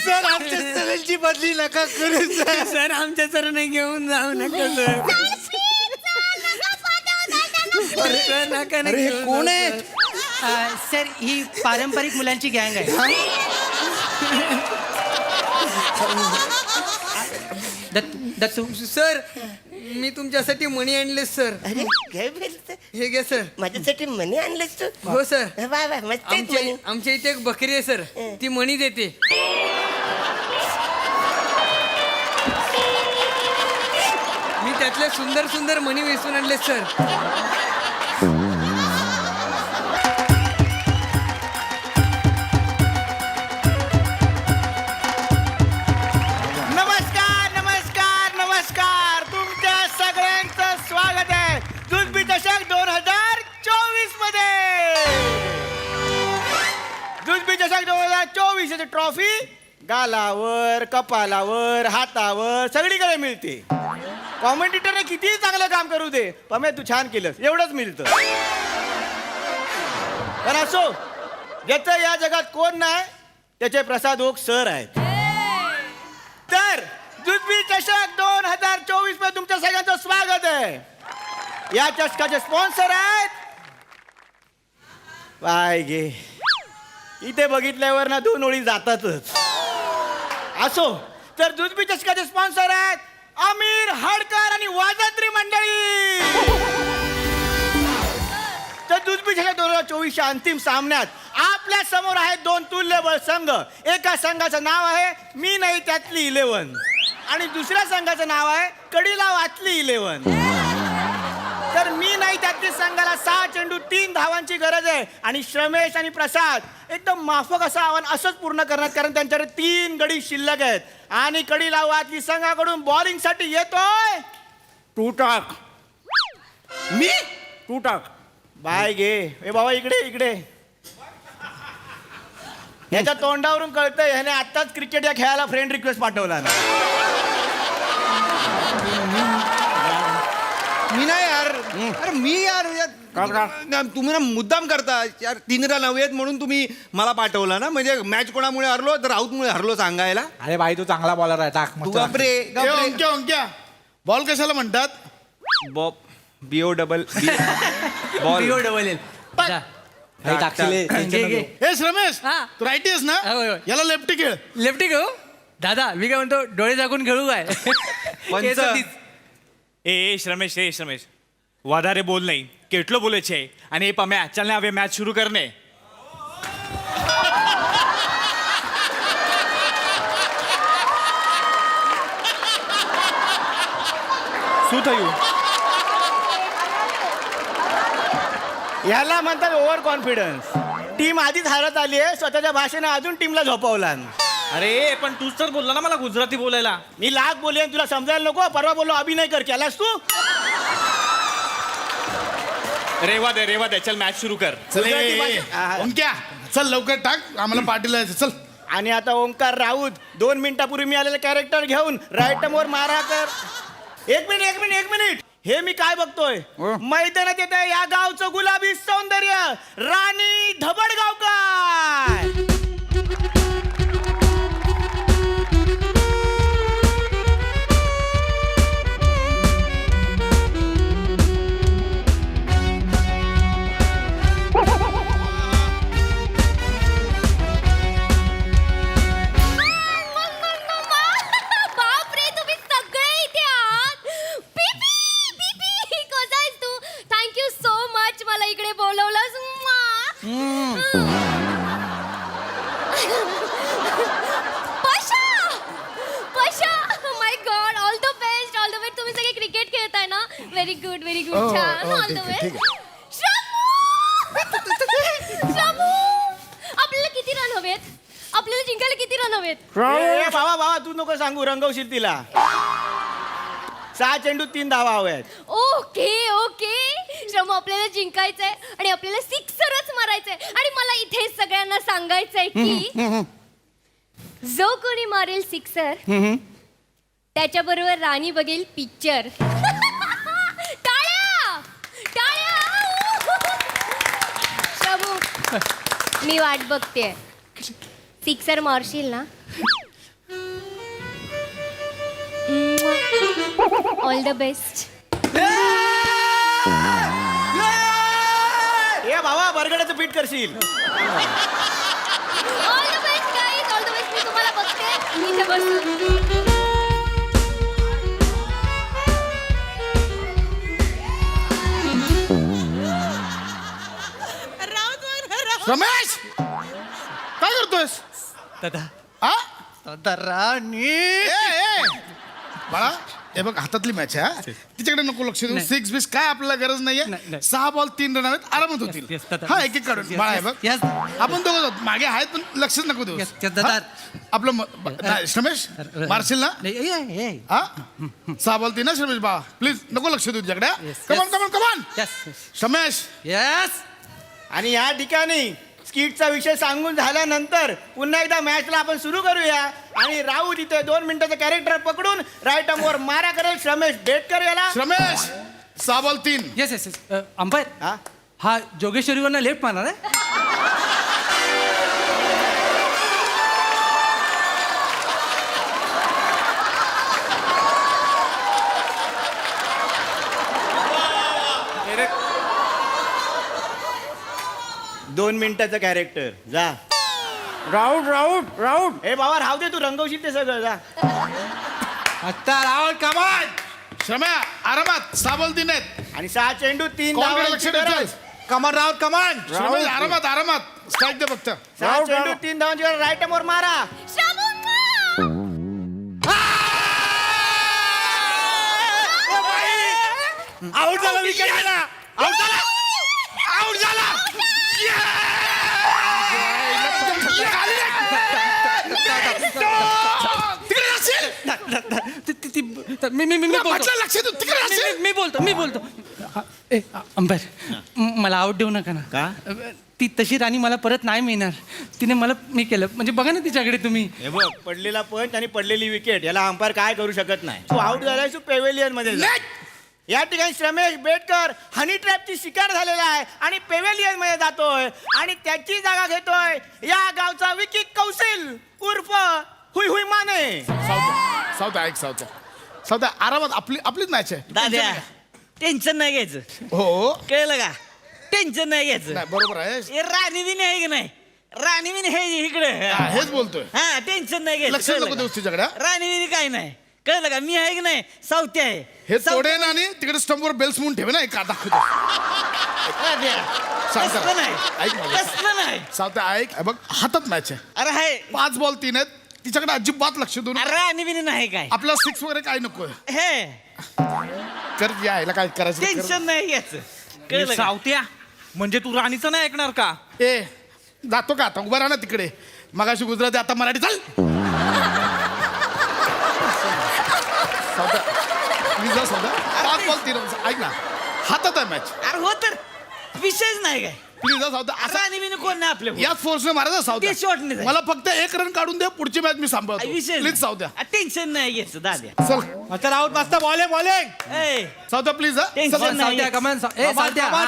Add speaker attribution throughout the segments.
Speaker 1: Sir आमच्या सरांची बदली नका करू सर आमच्या सरांना घेऊन जाऊ नका सर नका
Speaker 2: अरे हे कोण आहेत?
Speaker 3: सर ही पारंपरिक मुलांची गँग आहे. दत्तू
Speaker 1: सर मी तुमच्यासाठी मणी आणले सर.
Speaker 2: अरे काय बोलत?
Speaker 1: हे घ्या सर.
Speaker 2: माझ्यासाठी मणी आणलेस तू?
Speaker 1: हो सर.
Speaker 2: वा वा मस्त आहेत मणी.
Speaker 1: आमच्या इथे एक बकरी आहे सर, ती मणी देते. मी त्यातले सुंदर सुंदर मणी वेचून आणले सर.
Speaker 4: नमस्कार नमस्कार नमस्कार, तुमच्या सगळ्यांचं स्वागत आहे जुजबी चषक 2024 मध्ये. जुजबी चषक 2024 ची ट्रॉफी गालावर, कपालावर, हातावर सगळीकडे मिळते. कॉमेंटेटरने कितीही चांगलं काम करू दे, पमे तू छान केलंस एवढंच मिळतं. पण असो, ज्याचं या जगात कोण नाही त्याचे प्रसाद ओक सर आहेत. तर जुजबी चषक 2024 मध्ये तुमच्या सगळ्यांचं स्वागत आहे. या चषकाचे स्पॉन्सर आहेत पाय गे. इथे बघितल्यावर ना 2 ओळी जातातच. असो, तर जुजबी चषकाचे स्पॉन्सर आहेत आमिर हडकर आणि वाजंत्री मंडळी. तर जुजबी चषक 2024च्या अंतिम सामन्यात आपल्या समोर आहेत 2 तुल्यबळ संघ. एका संघाचं नाव आहे मी नाही त्यातली 11 आणि दुसऱ्या संघाचं नाव आहे कडीला वाचली 11. तर मी नाही त्यातली संघाला 6 चेंडू 3 धावांची गरज आहे आणि श्रमेश आणि प्रसाद एकदम माफक असं आव्हान असंच पूर्ण करण्यात, कारण त्यांच्याकडे 3 गडी शिल्लक आहेत. आणि कडीला वाचली संघाकडून बॉलिंग साठी येतोय टूटाक.
Speaker 2: मी
Speaker 4: टूटाक बाय गे. ए बाबा इकडे इकडे. याच्या तोंडावरून कळतंय ह्याने आत्ताच क्रिकेट या खेळाला फ्रेंड रिक्वेस्ट पाठवला ना.
Speaker 2: मी नाही यार. अरे मी यार तुम्ही ना मुद्दाम करता यार. 3 रन हवे आहेत म्हणून तुम्ही मला पाठवला ना. म्हणजे मॅच कोणामुळे हरलो तर राऊतमुळे हरलो सांगायला.
Speaker 5: अरे भाई तू चांगला बॉलर आहे, टाक
Speaker 2: तू गपरे गपरे.
Speaker 6: अंक्या बॉल कशाला म्हणतात?
Speaker 4: बॉब BO डबल
Speaker 1: बॉल
Speaker 6: हे श्रमेश
Speaker 1: हा.
Speaker 6: तू राईटी आहेस ना?
Speaker 1: होय, होय.
Speaker 6: याला लेफ्टी खेळ.
Speaker 1: लेफ्टी घेऊ दादा. मी काय म्हणतो, डोळे झाकून खेळू काय?
Speaker 4: पंच.
Speaker 7: ए श्रमेश वादारे बोल नहीं, केटलो बोले छे आणि हे पम्या चलने હવે मैच शुरू करने. શું થયું?
Speaker 4: ह्याला म्हणतात ओव्हर कॉन्फिडन्स. टीम आधीच हारत आली आहे, स्वतःच्या भाषेने अजून टीमला झोपवला.
Speaker 7: अरे पण तूच तर बोलला ना मला गुजराती बोलायला.
Speaker 4: मी लाख बोलले तुला समजायला नको. परवा बोललो अभिनय कर, केलास तू?
Speaker 7: रेवा दे चल मैच शुरू कर.
Speaker 6: चल
Speaker 4: गुजराती भाषा-
Speaker 6: अंक्या चल लवकर टाक, आम्हाला पार्टीला जायचं. चल.
Speaker 4: आणि आता ओंकार राऊत 2 मिनिटापूर्वी मी आलेलं कॅरेक्टर घेऊन राईटमवर मारा कर. एक मिनिट. हे मी काय बघतोय? मैदानात येत आहे या गावचं गुलाबी सौंदर्य, राणी धबडगावकर.
Speaker 8: बापरे, तुम्ही सगळे इथे आहात. बीबी कसा आहेस तू? थँक्यू सो मच मला इकडे बोलवलंस. पशा my god, all the best. तुम्ही सगळे क्रिकेट खेळताय ना? व्हेरी गुड छान. All the best. श्रामू, आपल्याला किती रन हवेत? आपल्याला जिंकायला किती रन हवेत?
Speaker 4: ए, बाबा तू नको सांगू, रंगवशील तिला. 6 चेंडू 3 धावा हव्यात.
Speaker 8: ओके श्रमू, आपल्याला जिंकायचंय आणि आपल्याला सिक्सरच मारायचंय. आणि मला इथे सगळ्यांना सांगायचंय की जो कोणी मारेल सिक्सर त्याच्याबरोबर राणी बघेल पिक्चर. मी वाट बघतेय सिक्सर मारशील ना ऑल द बेस्ट
Speaker 4: ए बाबा बरगड्याचं पीठ करशील
Speaker 8: all the best guys all the best मी तुम्हाला बघते इथे बसून
Speaker 6: रमेश काय करतोयस
Speaker 3: दादा
Speaker 6: हा
Speaker 3: दादा राणी
Speaker 6: ए बाळा हे बघ हातातली मॅच आहे हा. तिच्याकडे नको लक्ष देऊ
Speaker 3: नाही.
Speaker 6: 6 बिस काय आपल्याला गरज
Speaker 3: नाही,
Speaker 6: नाहीये
Speaker 3: नाही.
Speaker 6: 6 बॉल 3 रन आहेत आरामात होतील
Speaker 3: yes, दादा.
Speaker 6: हा एक काढून बाळा हे बघ
Speaker 3: Yes.
Speaker 6: आपण दोघं आहोत. मागे आहेत पण लक्षच नको देऊ
Speaker 3: Yes, yes, दादा.
Speaker 6: आपलं नाही, श्रमेश मारशील ना हा 6 बॉल 3 ना श्रमेश बाळा प्लीज नको लक्ष देऊ तुझ्याकडे
Speaker 3: Yes,
Speaker 6: कमान
Speaker 3: yes.
Speaker 6: कमान कमान
Speaker 3: यस
Speaker 6: श्रमेश
Speaker 3: यस
Speaker 4: आणि या ठिकाणी स्किटचा विषय सांगून झाल्यानंतर पुन्हा एकदा मॅचला आपण सुरू करूया आणि राहू तिथे 2 मिनिटाचं कॅरेक्टर पकडून राईट वर मारा करेल रमेश बेटकर याला
Speaker 6: श्रमेश 6 बॉल 3
Speaker 3: यस यस अंपायर
Speaker 4: हा?
Speaker 3: हा जोगेश्वरीवरनं लेफ्ट मारणार आहे
Speaker 4: दोन मिनिटाचं कॅरेक्टर जा राऊट राऊट राऊट ए बाबा राहू दे तू रंगवशील ते सगळं जा
Speaker 3: आता राहुल कमान
Speaker 6: श्रम्या आरामात 6 बॉल 3 आहेत
Speaker 4: आणि 6 चेंडू 3
Speaker 6: कोणाकडे लक्ष देतोयस
Speaker 3: कमान राहुल कमान
Speaker 6: श्रमेश आरामात आरामात स्ट्राईक दे फक्त
Speaker 4: 6 चेंडू 3 धावांची राईट वर मारा
Speaker 7: आउट झाला विकेट गेला आउट झाला आउट झाला
Speaker 6: तिकडे असेल
Speaker 3: मी बोलतो
Speaker 6: म्हटलं लक्ष देऊ तिकडे असेल
Speaker 3: मी बोलतो अंपायर मला आउट देऊ नका ना
Speaker 4: का?
Speaker 3: ती तशी राणी मला परत नाही मिळणार तिने मला मी केलं म्हणजे बघा ना तिच्याकडे तुम्ही
Speaker 4: हे बघ पडलेला पंच आणि पडलेली विकेट याला अंपायर काय करू शकत नाही तू आउट झालाय तू पेवेलियन मध्ये जा. या ठिकाणी रमेश बेटकर हनी ट्रॅपची शिकार झालेला आहे आणि पेवेलियन मध्ये जातोय आणि त्याची जागा घेतोय या गावचा विकी कौशल उर्फ हुई हुई माने
Speaker 6: सावत्या आरामात आपलीच मॅच आहे
Speaker 9: दाद्या टेन्शन नाही घ्यायचं
Speaker 6: हो
Speaker 9: कळलं का टेन्शन नाही घ्यायचं
Speaker 6: नाही बरोबर आहे
Speaker 9: हे राणी बिनी आहे की नाही राणी बिनी हे इकडे
Speaker 6: हा, हेच बोलतोय
Speaker 9: हा टेन्शन नाही घ्यायचं
Speaker 6: लक्ष नको
Speaker 9: कळलं
Speaker 6: देऊ
Speaker 9: का?
Speaker 6: तुझ्याकडे हा?
Speaker 9: राणी बिनी काय नाही कळलं का मी आहे की नाही सावती आहे
Speaker 6: हे
Speaker 9: सावती-
Speaker 6: तोडेन आणि तिकडे स्टंपवर बेल्स म्हणून ठेवे ना एक दाखवतो
Speaker 9: दाद्या,
Speaker 6: सांग
Speaker 9: तसलं
Speaker 6: जरा.
Speaker 9: नाही
Speaker 6: ऐक माझं.
Speaker 9: तसलं नाही
Speaker 6: सावत्या ऐक हे बघ हातात मॅच आहे
Speaker 9: अरे हाय
Speaker 6: 5 बॉल 3 आहेत तिच्याकडे अजिबात लक्ष देऊ नको.
Speaker 9: अरे राणी बिनी नाही काय
Speaker 6: आपला 6 वगैरे काय नको
Speaker 9: हे
Speaker 6: कर यायला काय करायचं ते कर.
Speaker 9: टेन्शन नाही घ्यायचं कळलं का?
Speaker 7: सावत्या म्हणजे तू राणीचं नाही ऐकणार का
Speaker 6: ए जातो का आता उभा राहा ना तिकडे मगाशी गुजराती आता मराठी चाल सावत्या प्लीज जा सावत्या 5 बॉल 3 ऐक ना हातात आहे मॅच
Speaker 9: अरे हो तर विषयच नाही काय
Speaker 6: प्लीज जा सावत्या असं
Speaker 9: राणी बिनी कोण नाही आपल्या
Speaker 6: याच फोर्सने मारायचा सावत्या
Speaker 9: ते shot ने जाईल.
Speaker 6: मला फक्त 1 रन काढून दे पुढची मॅच मी सांभाळतो
Speaker 9: विषय
Speaker 6: प्लीज सावत्या
Speaker 9: टेन्शन नाही घ्यायचं दाद्या
Speaker 6: चल
Speaker 3: आता राहुल मस्त बॉलिंग
Speaker 9: ए
Speaker 6: सावत्या प्लीज
Speaker 9: Tension
Speaker 6: चल
Speaker 9: नाही.
Speaker 3: सावत्या कमान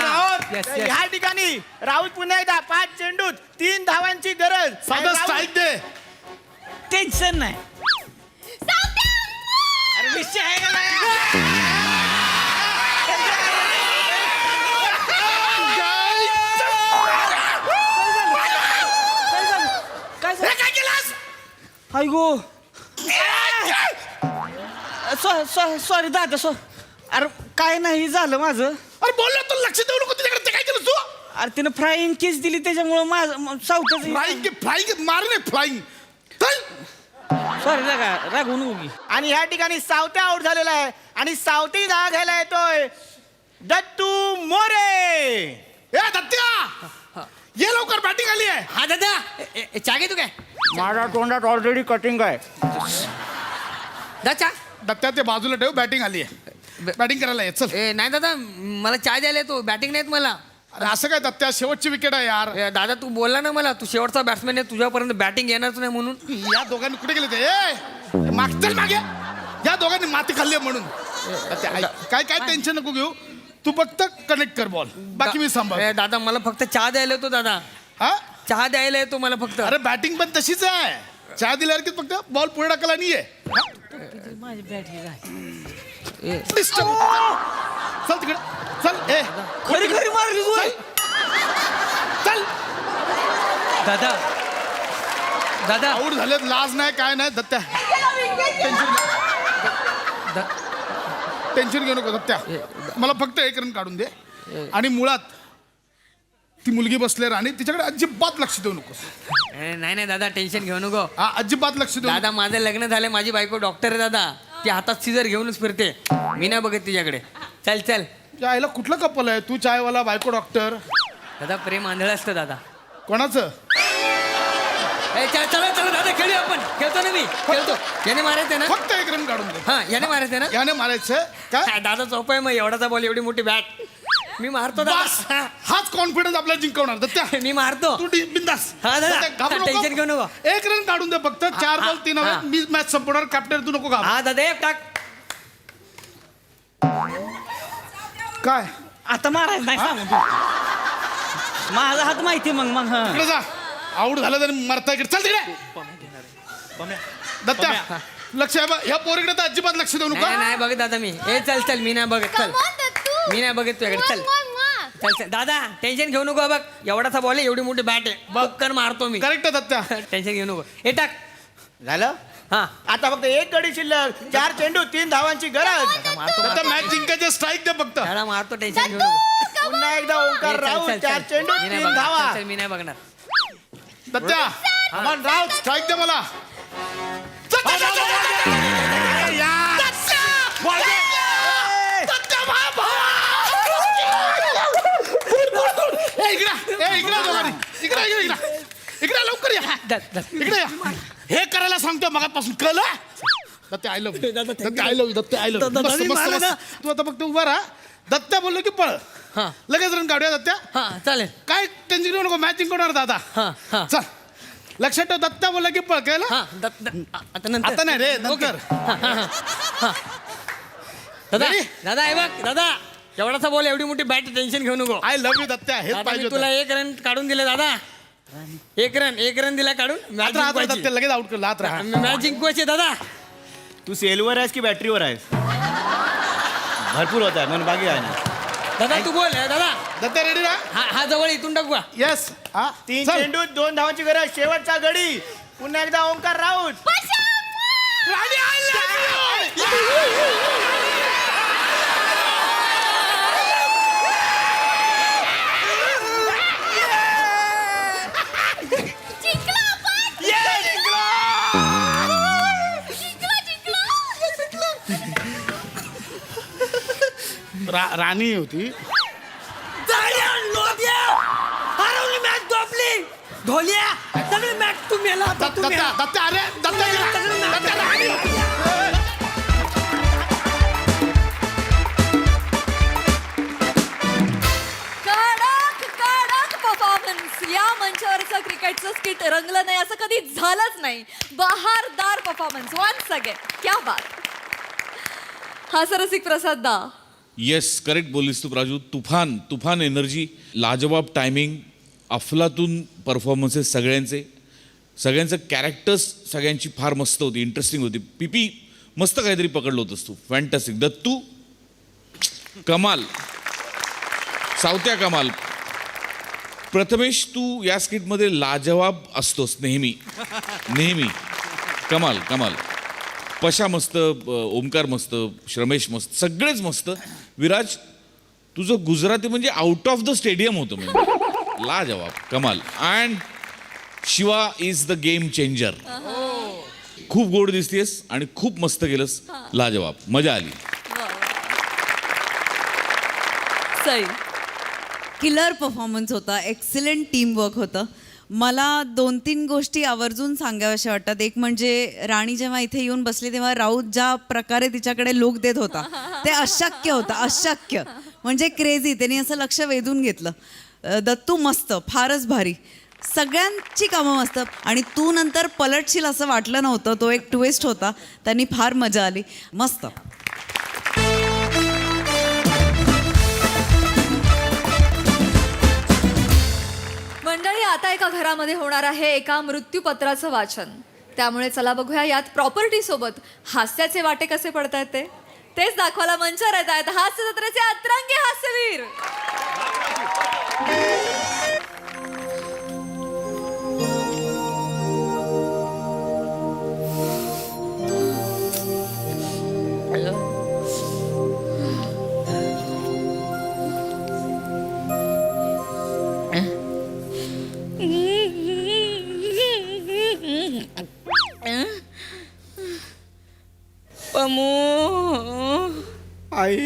Speaker 4: राहुल ह्या ठिकाणी राहुल पुन्हा एकदा 5 चेंडूत 3 धावांची गरज आणि
Speaker 6: सावत्या
Speaker 4: राहुल-
Speaker 6: स्ट्राईक दे
Speaker 9: टेन्शन नाही अरे विषय आहे का नाही?
Speaker 6: काय केलास
Speaker 9: हाय गो सॉरी दादा अरे काय नाही झालं माझं
Speaker 6: अरे बोल ना तू लक्ष देऊ नको तिच्याकडे ते काय केलं तू
Speaker 9: अरे तिनं फ्राईंग केस दिली त्याच्यामुळं माझं सावतच
Speaker 6: फ्लाइंग मार रे फ्लाइंग चल
Speaker 9: सॉरी दादा रागवू नको की.
Speaker 4: आणि ह्या ठिकाणी सावत्या आउट झालेला आहे आणि सावती जागा घ्यायला येतोय दत्तू मोरे
Speaker 6: ए दत्त्या ये लवकर बॅटिंग आली आहे
Speaker 1: हा दादा चागे तू काय
Speaker 4: माझ्या तोंडात ऑलरेडी कटिंग आहे
Speaker 1: दाचा
Speaker 6: दत्त्या ते बाजूला ठेव बॅटिंग आली आहे बॅटिंग करायला ये चल
Speaker 1: ए नाही दादा मला चाय द्यायला तो बॅटिंग नाहीत मला
Speaker 6: अरे असं काय दत्त्या शेवटची विकेट आहे यार
Speaker 1: ए, दादा तू बोलला ना मला तू शेवटचा बॅट्समॅन आहे तुझ्यापर्यंत बॅटिंग येणारच नाही म्हणून
Speaker 6: या दोघांनी कुठे गेले ते ए मागतील मागे या दोघांनी माती खाल्ली आहे म्हणून दत्त्या, ऐक, काय काय टेन्शन नको घेऊ तू फक्त कनेक्ट कर बॉल बाकी मी सांभाळ
Speaker 1: ए, दादा मला फक्त चहा द्यायला तो दादा
Speaker 6: हा
Speaker 1: चहा द्यायला येतो मला फक्त.
Speaker 6: अरे बॅटिंग पण तशीच आहे. चहा दिल्यावर की फक्त बॉल पुढे टाकला नाहीये.
Speaker 9: माझी बॅटरी
Speaker 6: Disturb. चल तिकडे चल.
Speaker 9: खरी खरी मारली तू.
Speaker 6: चल.
Speaker 3: दादा दादा
Speaker 6: आऊट झालेत. लाज नाही काय नाही दत्त्या. टेन्शन घेऊ नको दत्त्या. मला फक्त एक रन काढून दे. आणि मुळात ती मुलगी बसले राणी तिच्याकडे अजिबात लक्ष देऊ नकोस.
Speaker 1: नाही नाही दादा टेन्शन घेऊ नको.
Speaker 6: हा अजिबात लक्ष देऊ
Speaker 1: दादा माझं लग्न झालं, माझी बायको डॉक्टर आहे दादा. ती हातात सिजर घेऊनच फिरते, मी नाही बघत तिच्याकडे. चल चल
Speaker 6: त्या आईला कुठलं कपल आहे? तू चायवाला बायको डॉक्टर.
Speaker 1: दादा प्रेम आंधळं असतं दादा.
Speaker 6: कोणाचं?
Speaker 1: चला चला दादा खेळूया आपण. खेळतो ना मी खेळतो. याने मारायचं ना?
Speaker 6: फक्त एक रन काढून दे.
Speaker 1: हा याने मारायचं ना?
Speaker 6: याने मारायचं काय?
Speaker 1: काय दादा सोप आहे मग, एवढाचा बॉल एवढी मोठी बॅट मी मारतो
Speaker 6: बस
Speaker 1: दादा.
Speaker 6: हाच कॉन्फिडन्स आपल्याला जिंकवणार दत्त्या.
Speaker 1: मी मारतो.
Speaker 6: तू बिंदास.
Speaker 1: हा दादा टेन्शन घेऊ नको.
Speaker 6: एक रन काढून दे फक्त. 4 बॉल 3
Speaker 1: हा.
Speaker 6: हवे. मी मॅच संपवणार. कॅप्टन तू नको घाबरू.
Speaker 1: हा दादा एक टाक.
Speaker 6: काय
Speaker 9: आता मारायचं नाही सांग तू. माझा हात माहिती मग हा.
Speaker 6: इकडे जा. आऊट झालं तरी मरता इकडे. चल तिकडे. दत्त्या लक्ष आहे बा. ह्या पोरीकडे तर अजिबात लक्ष देऊ
Speaker 1: नाही
Speaker 6: नका.
Speaker 1: नाही बघत दादा मी. चल चल मी नाही बघत. चल
Speaker 8: Come on, दत्तू.
Speaker 1: मी नाही बघत तुझ्याकडे. चल चल चल दादा टेन्शन घेऊ नको. बघ एवढाचा बॉल आहे, एवढी मोठी बॅट आहे. बघ मारतो मी.
Speaker 6: करेक्ट आहे दत्त्या.
Speaker 1: टेन्शन घेऊ नको. हे टाक.
Speaker 4: झालं.
Speaker 1: हा
Speaker 4: आता फक्त एक गडी शिल्लक. 4 चेंडू 3 धावांची गरज.
Speaker 6: दत्त्या मॅच जिंकायचे स्ट्राईक दे फक्त.
Speaker 1: दादा मारतो. टेन्शन घेऊ नको.
Speaker 4: पुन्हा एकदा ओंकार
Speaker 1: चल,
Speaker 4: राऊत.
Speaker 1: चल, चल.
Speaker 4: 4 चेंडू
Speaker 1: मी नाही
Speaker 4: 3
Speaker 1: बघणार.
Speaker 4: धावा.
Speaker 1: चल, चल, मी नाही बघणार.
Speaker 6: दत्त्या अमन राऊत स्ट्राईक दे मला. चल, चल, चल, चल, चल, चल. इकडे लवकर या. इकडे या. हे करायला सांगतो मगापासून कळलं. Dattya I love Dattya I love Dattya I love. तू आता फक्त उभा राहा. दत्त्या बोललो की पळ.
Speaker 1: हा
Speaker 6: लगेच रन काढूया दत्त्या.
Speaker 1: हा चालेल.
Speaker 6: काय टेन्शन घेऊ नको. मॅच जिंकवणार दादा.
Speaker 1: हा हा
Speaker 6: चल लक्षात ठेव. दत्त्या बोलला की पळ. कळलं.
Speaker 1: हा आता नंतर.
Speaker 6: आता नाही रे
Speaker 1: ओके.
Speaker 6: नंतर.
Speaker 1: हा, हा, हा. दादा
Speaker 6: Ready?
Speaker 1: दादा हे बघ दादा एवढाचा बॉल एवढी मोठी बॅट टेन्शन घेऊ नको.
Speaker 6: I love you Dattya. हेच
Speaker 1: दादा,
Speaker 6: पाहिजे
Speaker 1: मी तुला 1 रन काढून दिले दादा. एक रन दिला काढून. मॅच जिंकवायची.
Speaker 6: दत्त्या लगेच आउट करला. आत राहा.
Speaker 1: मॅच जिंकवायची दादा.
Speaker 4: तू सेलवर आहेस की बॅटरीवर आहेस? भरपूर होत आहे म्हणून बाकी आहे ना.
Speaker 1: दादा तू बोल दादा.
Speaker 6: दत्त्या रेडी राहा.
Speaker 1: हा जवळ इथून टाकू का?
Speaker 6: येस. हा
Speaker 4: 3
Speaker 6: चल.
Speaker 4: चेंडू 2 धावांची गरज. शेवटचा गडी. पुन्हा एकदा ओंकार राऊत.
Speaker 6: राणी, I love you.
Speaker 8: जिंकलो आपण. जिंकलो.
Speaker 6: राणी होती.
Speaker 1: हरवली मॅच झोपली. ढोलिया सगळी मॅच तू मेला होता, तू मेला.
Speaker 6: दत्त्या अरे दत्त्या गेला. दत्त्या राणी.
Speaker 10: कडक कडक परफॉर्मन्स. या मंचावरचं क्रिकेटचं स्किट रंगलं नाही असं कधी झालंच नाही. बहारदार परफॉर्मन्स वन्स अगेन. क्या बात. हा सरसिक प्रसाद दा.
Speaker 11: येस करेक्ट बोललीस तू प्राजू. तुफान एनर्जी, लाजवाब टायमिंग, अफलातून परफॉर्मन्सेस सगळ्यांचं कॅरेक्टर्स सगळ्यांची फार मस्त होती, इंटरेस्टिंग होती. पीपी मस्त काहीतरी पकडलं होतंस तू. फॅन्टॅस्टिक. दत्तू कमाल, सावत्या कमाल. प्रथमेश तू या स्किटमध्ये लाजवाब असतोस नेहमी. कमाल. पशा मस्त, ओमकार मस्त, श्रमेश मस्त, सगळेच मस्त. विराज तुझं गुजराती म्हणजे आउट ऑफ द स्टेडियम होतं म्हणजे. लाजवाब, कमाल. And Shiva is the game changer. खूप गोड दिसतेस आणि खूप मस्त केलंस. लाजवाब, मजा आली.
Speaker 10: सई.
Speaker 12: किलर परफॉर्मन्स होता. एक्सलंट टीमवर्क होतं. मला 2-3 गोष्टी आवर्जून सांगाव्याशा वाटतात. एक म्हणजे राणी जेव्हा इथे येऊन बसली तेव्हा राऊत ज्या प्रकारे तिच्याकडे लुक देत होता ते अशक्य होतं. अशक्य म्हणजे क्रेझी. त्यांनी असं लक्ष वेधून घेतलं. दत्तू मस्त, फारच भारी. सगळ्यांची कामं मस्त. आणि तू नंतर पलटशील असं वाटलं नव्हतं. तो एक ट्विस्ट होता. त्यांनी फार मजा आली. मस्त.
Speaker 10: मंडळी आता घरामध्ये होणार आहे एका मृत्यूपत्राचं वाचन. त्यामुळे चला बघूया यात प्रॉपर्टी सोबत हास्याचे वाटे कसे पडतायत तेच दाखवायला मंचावर येत आहेत हास्य जत्रेचे अतरंगी हास्यवीर.
Speaker 9: पमू
Speaker 4: आई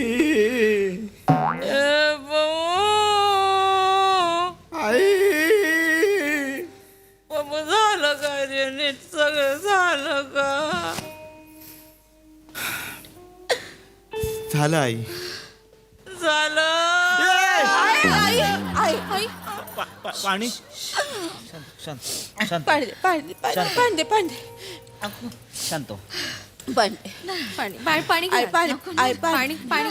Speaker 4: आई
Speaker 9: पमू झालं का रे नीट सगळं झालं का
Speaker 4: झालं आई
Speaker 9: झालं
Speaker 10: आई, आई, आई.
Speaker 4: पाणी
Speaker 9: पाणी पाणी पाणी
Speaker 4: शांत
Speaker 10: पाणी पाणी पाणी
Speaker 9: आई, पाणी, आई,
Speaker 10: पाणी पाणी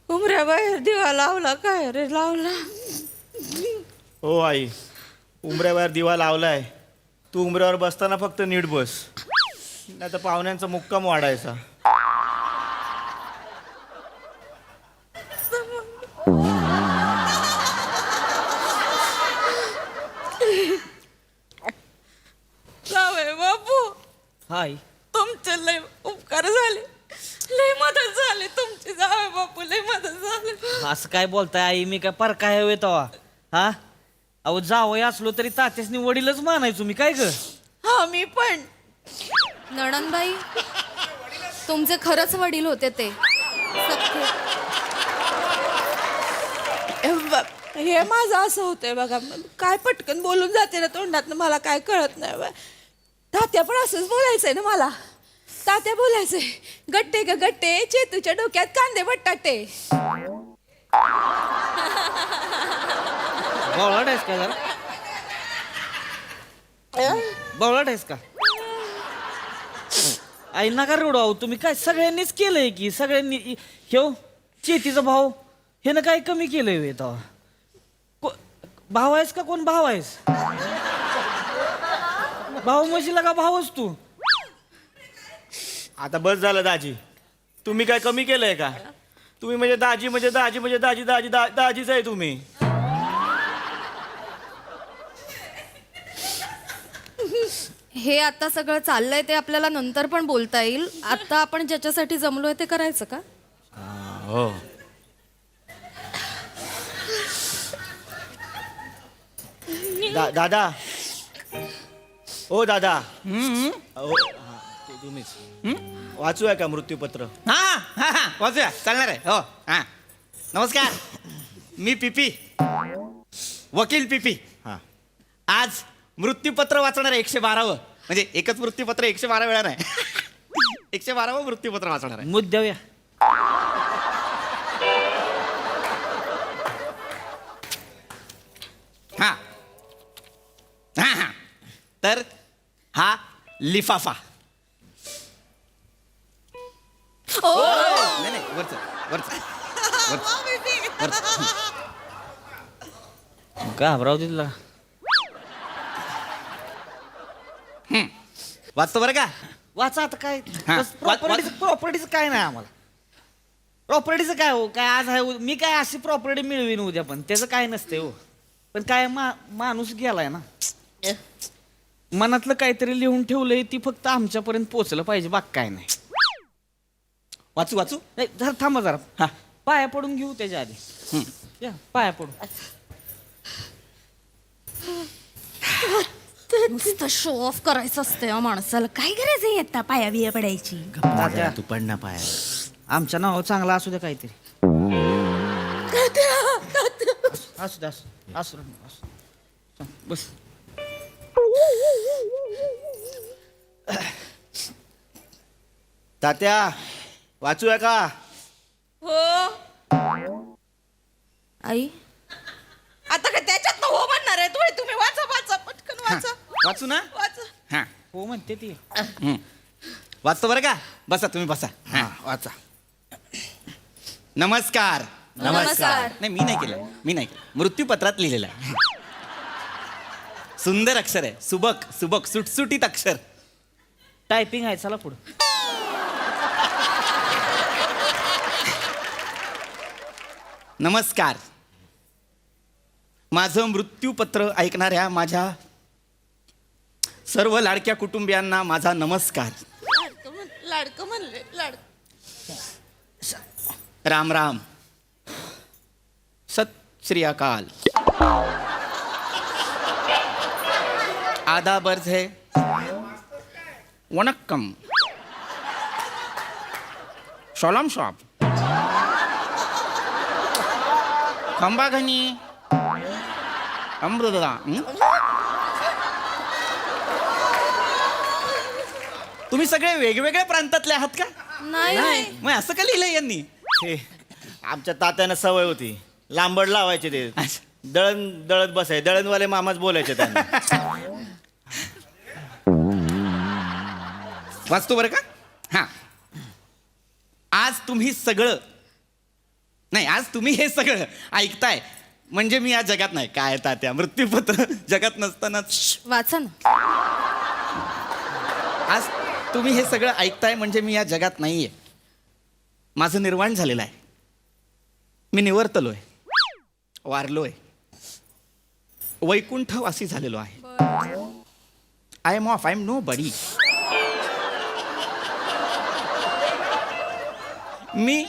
Speaker 9: उमऱ्याबाहेर दिवा लावला काय रे लावला
Speaker 4: हो आई उंबऱ्यावर दिवा लावलाय. तू उंबऱ्यावर बसताना फक्त नीट बस, नाही तर पाहुण्यांचा मुक्काम वाढायचा.
Speaker 9: जावई बापू
Speaker 4: हाय
Speaker 9: तुमचे लय उपकार झाले, लय मदत झाली तुमची. जावई बापू लय मदत झाली.
Speaker 5: असं काय बोलताय आई, मी काय पर काय हवे तवा हा? अहो जावई असलो तरी तात्यासनी वडीलच मानायचो मी काय ग.
Speaker 9: हा मी पण
Speaker 8: नणंदबाई तुमचे खरंच वडील होते ते सख्खे.
Speaker 9: हे माझं असं होतंय बघा, काय पटकन बोलून जाते ना तोंडातनं, मला काय कळत नाही बा. तात्या पण असंच बोलायचंय ना मला. तात्या बोलायचंय गट्टे ग गट्टे चेतूच्या डोक्यात कांदे बटाटे.
Speaker 5: बावळट आहेस का जरा, बावळट आहेस का आई? नका रडू आहो तुम्ही, काय सगळ्यांनीच केलंय की, सगळ्यांनी. ह्यो चेतीचा भाऊ ह्यानं काय कमी केलंय वे तवा? भाव आहेस का कोण भाव आहेस? भाऊ म्हशीला का भावच तू?
Speaker 4: आता बस झालं दाजी, तुम्ही काय कमी केलंय का? तुम्ही म्हणजे दाजी म्हणजे दाजी म्हणजे दाजी दाजी दाजीच आहे तुम्ही.
Speaker 8: हे आता सगळं चाललंय ते आपल्याला नंतर पण बोलता येईल. आता आपण ज्याच्यासाठी जमलोय ते करायचं का?
Speaker 4: हो दादा ओ दादा अहो, हा, तुम्हीच वाचूया का मृत्यूपत्र?
Speaker 2: हा वाचूया, चालणार आहे. हो हा नमस्कार, मी पिपी, वकील पिपी.
Speaker 4: हा
Speaker 2: आज मृत्यूपत्र वाचणार आहे 112वं. म्हणजे एकच मृत्यूपत्र 112 वेळा नाही 112वं मृत्यूपत्र वाचणार आहे.
Speaker 5: मुद्द्याव या.
Speaker 2: हा हा हा तर हा लिफाफा. नाही नाही वरच वरच वरच.
Speaker 5: घाबराव दिला.
Speaker 2: वाचतो बरं का?
Speaker 5: वाचा आता काय
Speaker 2: हा.
Speaker 5: प्रॉपर्टीचं काय नाही आम्हाला. प्रॉपर्टीचं काय हो, काय आज आहे मी काय अशी प्रॉपर्टी मिळवीन उद्या, पण त्याचं काय नसते हो. पण काय माणूस गेलाय ना, मनातलं काहीतरी लिहून ठेवलंय, ती फक्त आमच्यापर्यंत पोचलं पाहिजे, बाकी काय नाही.
Speaker 2: वाचू वाचू.
Speaker 5: नाही जरा थांबा जरा,
Speaker 2: हा
Speaker 5: पाया पडून घेऊ त्याच्या आधी. या पाया पडून.
Speaker 8: नुसतं शो ऑफ करायचं असतं या माणसाला. काय गरज आहे आता पाया बिया पडायची?
Speaker 5: तात्या,
Speaker 4: तू पड ना पाया.
Speaker 5: आमच्या नाव चांगला असू द्या काहीतरी. असू द्या असू द्या. बस.
Speaker 4: तात्या वाचूया का?
Speaker 9: हो
Speaker 8: आई
Speaker 9: आता काय त्याच्यात हो म्हणणार आहे थोडी. तुम्ही वाचा वाचा पटकन वाचा
Speaker 2: वाचू ना?
Speaker 9: वाचा.
Speaker 2: हा
Speaker 5: हो म्हणते ती.
Speaker 2: वाचतो बरं का? बसा तुम्ही बसा. हा वाचा. नमस्कार.
Speaker 10: नमस्कार.
Speaker 4: नाही मी नाही केलं मृत्यूपत्रात लिहिलेलं आहे. सुंदर अक्षर आहे, सुबक सुटसुटीत अक्षर.
Speaker 5: टायपिंग आहे, चला पुढं.
Speaker 4: नमस्कार. माझं मृत्यूपत्र ऐकणाऱ्या माझ्या सर्व लाडक्या कुटुंबियांना माझा नमस्कार.
Speaker 9: लाडकं म्हणले
Speaker 4: राम राम, सत श्री अकाल, आदाब अर्ज है, वनक्कम, शॉलम शॉप, खंबाघनी, अमृता. तुम्ही सगळे वेगवेगळ्या प्रांतातले आहात का?
Speaker 10: नाही.
Speaker 4: मग असं का लिहिलंय यांनी? हे आमच्या तात्यानं सवय होती, लांबड लावायचे ते, दळत बसाय, दळणवाले मामाच बोलायचे त्यांना. वाचतो बरं का? हा. आज तुम्ही हे सगळं ऐकताय म्हणजे मी या जगात नाही. काय तात्या, मृत्यूपत्र जगात नसतानाच.
Speaker 10: वाचा ना.
Speaker 4: आज तुम्ही हे सगळं ऐकताय म्हणजे मी या जगात नाहीये. माझं निर्वाण झालेलं आहे. मी निवर्तलोय, वारलोय, वैकुंठवासी झालेलो आहे. आय एम नो बडी. मी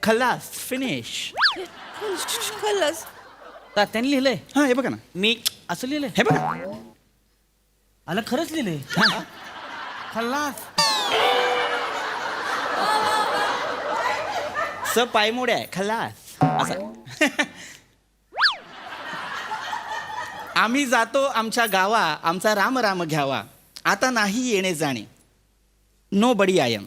Speaker 4: खलास, फिनिश.
Speaker 9: खल्लस.
Speaker 5: तात्याने लिहिलंय.
Speaker 4: हा, हे बघा ना,
Speaker 5: मी असं लिहिलंय.
Speaker 4: हे बघा.
Speaker 5: आला खरंच लिहिलंय. खल्लास.
Speaker 4: पायमोड्या आहे, खलास असा. आम्ही जातो आमच्या गावा, आमचा राम राम घ्यावा, आता नाही येणे जाणे, नो बडी आय एम.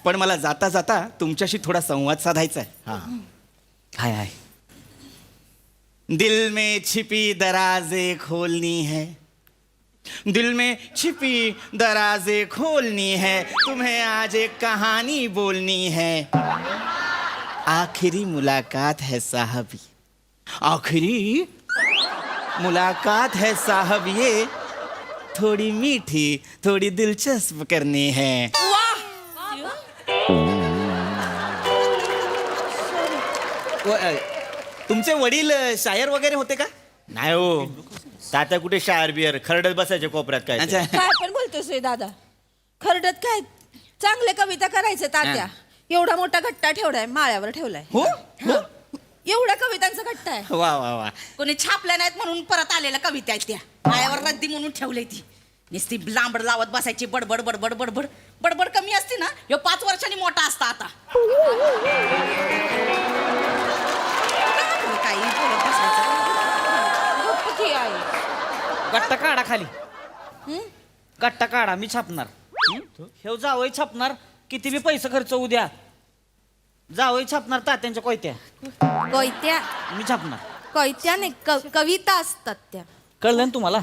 Speaker 4: पण मला जाता जाता तुमच्याशी थोडा संवाद साधायचा आहे.
Speaker 5: हाय हाय.
Speaker 4: दिल में छिपी दराजे खोलनी है, दिल में छिपी दराजे खोलनी है, तुम्हें आज एक कहानी बोलनी है. आखिरी मुलाकात है साहब, आखिरी मुलाकात है साहब, ये थोड़ी मीठी थोड़ी दिलचस्प करनी है. तुमचे वडील शायर वगैरे होते का?
Speaker 5: नाही हो, तात्या कुठे शायर बियर, खरडत बसायचे कोपऱ्यात काय.
Speaker 4: अच्छा.
Speaker 9: काय पण बोलतोस रे दादा? खरडत काय चांगले कविता करायचे तात्या. एवढा मोठा गट्टा ठेवलाय, माळ्यावर ठेवलाय.
Speaker 4: हो हो.
Speaker 9: एवढ्या कवितांचा गट्टा आहे.
Speaker 4: वा वा वा.
Speaker 12: कोणी छापल्या नाहीत म्हणून परत आलेल्या कविता आहेत त्या. मायावर रद्दी म्हणून ठेवली ती. नुसती लांबड लावत बसायची, बडबड बडबड बडबड. बडबड कमी असते ना, ह्यो 5 वर्षांनी मोठा असता आता. काही बोलत बसायचं.
Speaker 9: किती आहे?
Speaker 5: गट्टा काढा खाली. गट्टा काढा, मी छापणार. हे जावई छापणार, किती बी पैसे खर्च होऊ द्या. जावई छापणार तात्यांच्या कोयत्या,
Speaker 8: कोयत्या
Speaker 5: मी छापणार.
Speaker 8: कोयत्या नाही, कविता असतात त्या.
Speaker 5: कळलं ना तुम्हाला?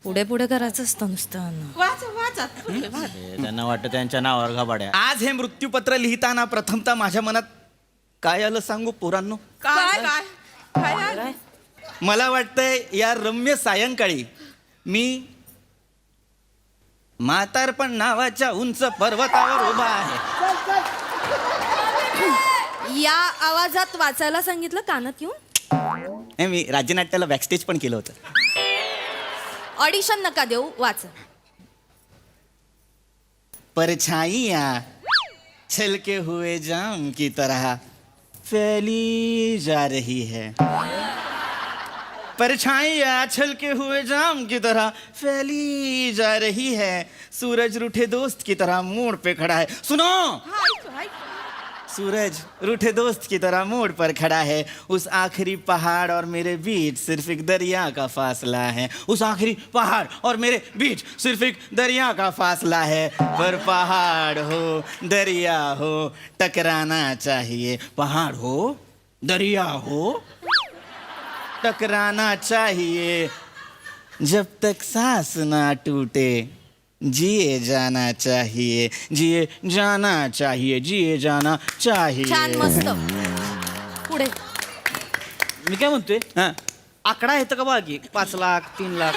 Speaker 8: पुढे पुढे करायचं असतं नुसतं.
Speaker 9: वाचा.
Speaker 5: त्यांना वाटतं त्यांच्या नावावर घाबाड्या.
Speaker 4: आज हे मृत्यूपत्र लिहिताना प्रथमतः माझ्या मनात काय आलं सांगू पोरांनो?
Speaker 9: काय?
Speaker 4: मला वाटतंय या रम्य सायंकाळी मी म्हातारपण नावाच्या उंच पर्वतावर उभा आहे.
Speaker 8: या आवाजात वाचायला सांगितलं कानात येऊन?
Speaker 4: हे मी राज्यनाट्याला बॅकस्टेज पण केलं होतं.
Speaker 8: ऑडिशन नका देऊ, वाचा.
Speaker 4: परछाइयाँ छलके हुए जाम की तरह फैली जा रही है. परछाइयाँ छलके हुए जाम की तरह फैली जा रही है. सूरज रूठे दोस्त की तरह मोड़ पे खड़ा है. सुनो, सूरज रूठे दोस्त की तरह मोड़ पर खड़ा है. उस आखिरी पहाड़ और मेरे बीच सिर्फ एक दरिया का फासला है. उस आखिरी पहाड़ और मेरे बीच सिर्फ एक दरिया का फासला है. पर पहाड़ हो दरिया हो टकराना चाहिए. पहाड़ हो दरिया हो टकराना चाहिए. जब तक सांस ना टूटे जिए जाना चाहिए, जिए जाना चाहिए, जिए जाना चाहिए.
Speaker 10: छान मस्त पुढे
Speaker 5: मी काय म्हणतोय
Speaker 4: हा.
Speaker 5: आकडा येतं का बाकी 5 लाख 3 लाख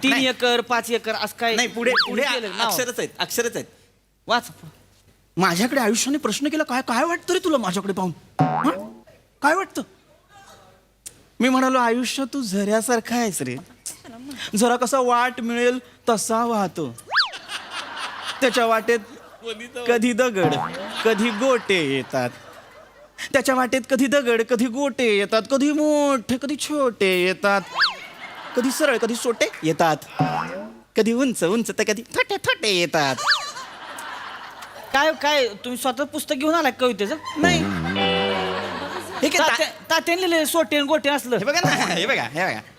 Speaker 5: 3
Speaker 4: नाही.
Speaker 5: एकर 5 एकर असं काय
Speaker 4: नाही पुढे पुढे
Speaker 5: केलं नाव.
Speaker 4: अक्षरच आहेत.
Speaker 5: वाच
Speaker 4: माझ्याकडे आयुष्याने प्रश्न केला, काय काय वाटतं रे तुला माझ्याकडे पाहून? हं? काय वाटतं? मी म्हणालो, आयुष्य तू झऱ्यासारखा आहेस रे. झरा कसा वाट मिळेल तसा वाहतो. त्याच्या वाटेत कधी दगड कधी गोटे येतात. त्याच्या वाटेत कधी दगड कधी गोटे येतात, कधी मोठे कधी छोटे येतात, कधी सरळ कधी सोटे येतात, कधी उंच उंच तर कधी छोटे छोटे येतात.
Speaker 5: काय काय तुम्ही स्वतः पुस्तक घेऊन आलाय कवितेचं?
Speaker 4: नाही हे काय
Speaker 5: तात्याने लिहिले सोटे आणि गोटे असलं.
Speaker 4: हे बघा ना, हे बघा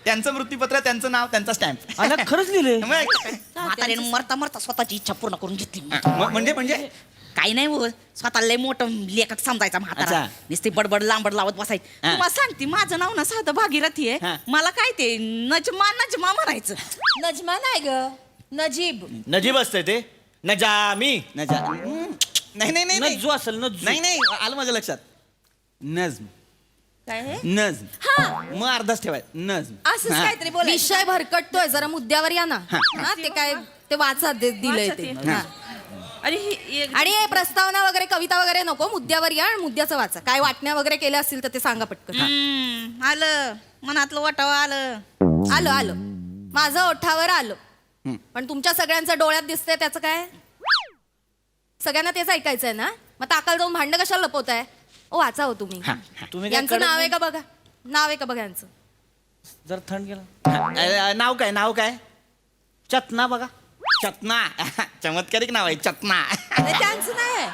Speaker 4: त्यांचं मृत्यूपत्र, त्यांचं नाव, त्यांचा स्टॅम्प.
Speaker 5: आणि खरंच लिहिले.
Speaker 13: म्हाताऱ्याने मरता मरता स्वतःची इच्छा पूर्ण करून घेतली.
Speaker 4: म्हणजे
Speaker 13: काही नाही हो, स्वतःला लय मोठं लेखक समजायचा म्हातारा.
Speaker 4: अच्छा.
Speaker 13: नुसती बडबड लांबड लावत बसायची.
Speaker 4: हा.
Speaker 13: तुम्हाला सांगते, माझं नाव ना साधं भागीरथी आहे.
Speaker 4: हा.
Speaker 13: मला काय ते नजमा नजमा म्हणायचं.
Speaker 9: नजमा नाही ग, नजीब.
Speaker 4: नजीब असतंय ते. नजामी नाही
Speaker 5: नज्जू असेल नज्जू.
Speaker 4: नाही आलं माझ्या लक्षात. नज्म
Speaker 9: काय हे?
Speaker 4: नज्म
Speaker 9: हा
Speaker 4: मग अर्धाच ठेवाय. नज्म
Speaker 9: असंच
Speaker 4: हा.
Speaker 9: काहीतरी बोलायचं.
Speaker 10: विषय भरकटतोय जरा मुद्द्यावर या ना हा ते काय ते वाचा दिलंय ते
Speaker 9: वाचा ते.
Speaker 10: हा.
Speaker 9: आणि ही-
Speaker 10: आणि हे प्रस्तावना वगैरे कविता वगैरे नको मुद्द्यावर या आणि मुद्द्याचं वाचा. काय वाटण्या वगैरे केल्या असतील तर ते सांगा पटकन.
Speaker 13: आलं मनातलं वाटावं आलं.
Speaker 10: आलं आलं माझं ओठावर आलं. पण तुमच्या सगळ्यांचं डोळ्यात दिसतंय त्याचं काय? सगळ्यांना तेच ऐकायचंय ना? मग ताकाल जाऊन भांड कशाला लपवताय? ओ वाचा हो तुम्ही.
Speaker 5: तुम्ही काय
Speaker 10: यांचं
Speaker 5: कडक
Speaker 10: नाव आहे का बघा, नाव आहे का बघा यांचं.
Speaker 5: जर थंड गेला
Speaker 4: नाव काय
Speaker 5: चतना बघा.
Speaker 4: चतना. चमत्कारिक नाव आहे चतना.
Speaker 9: नाही, त्यांचं नाही आहे,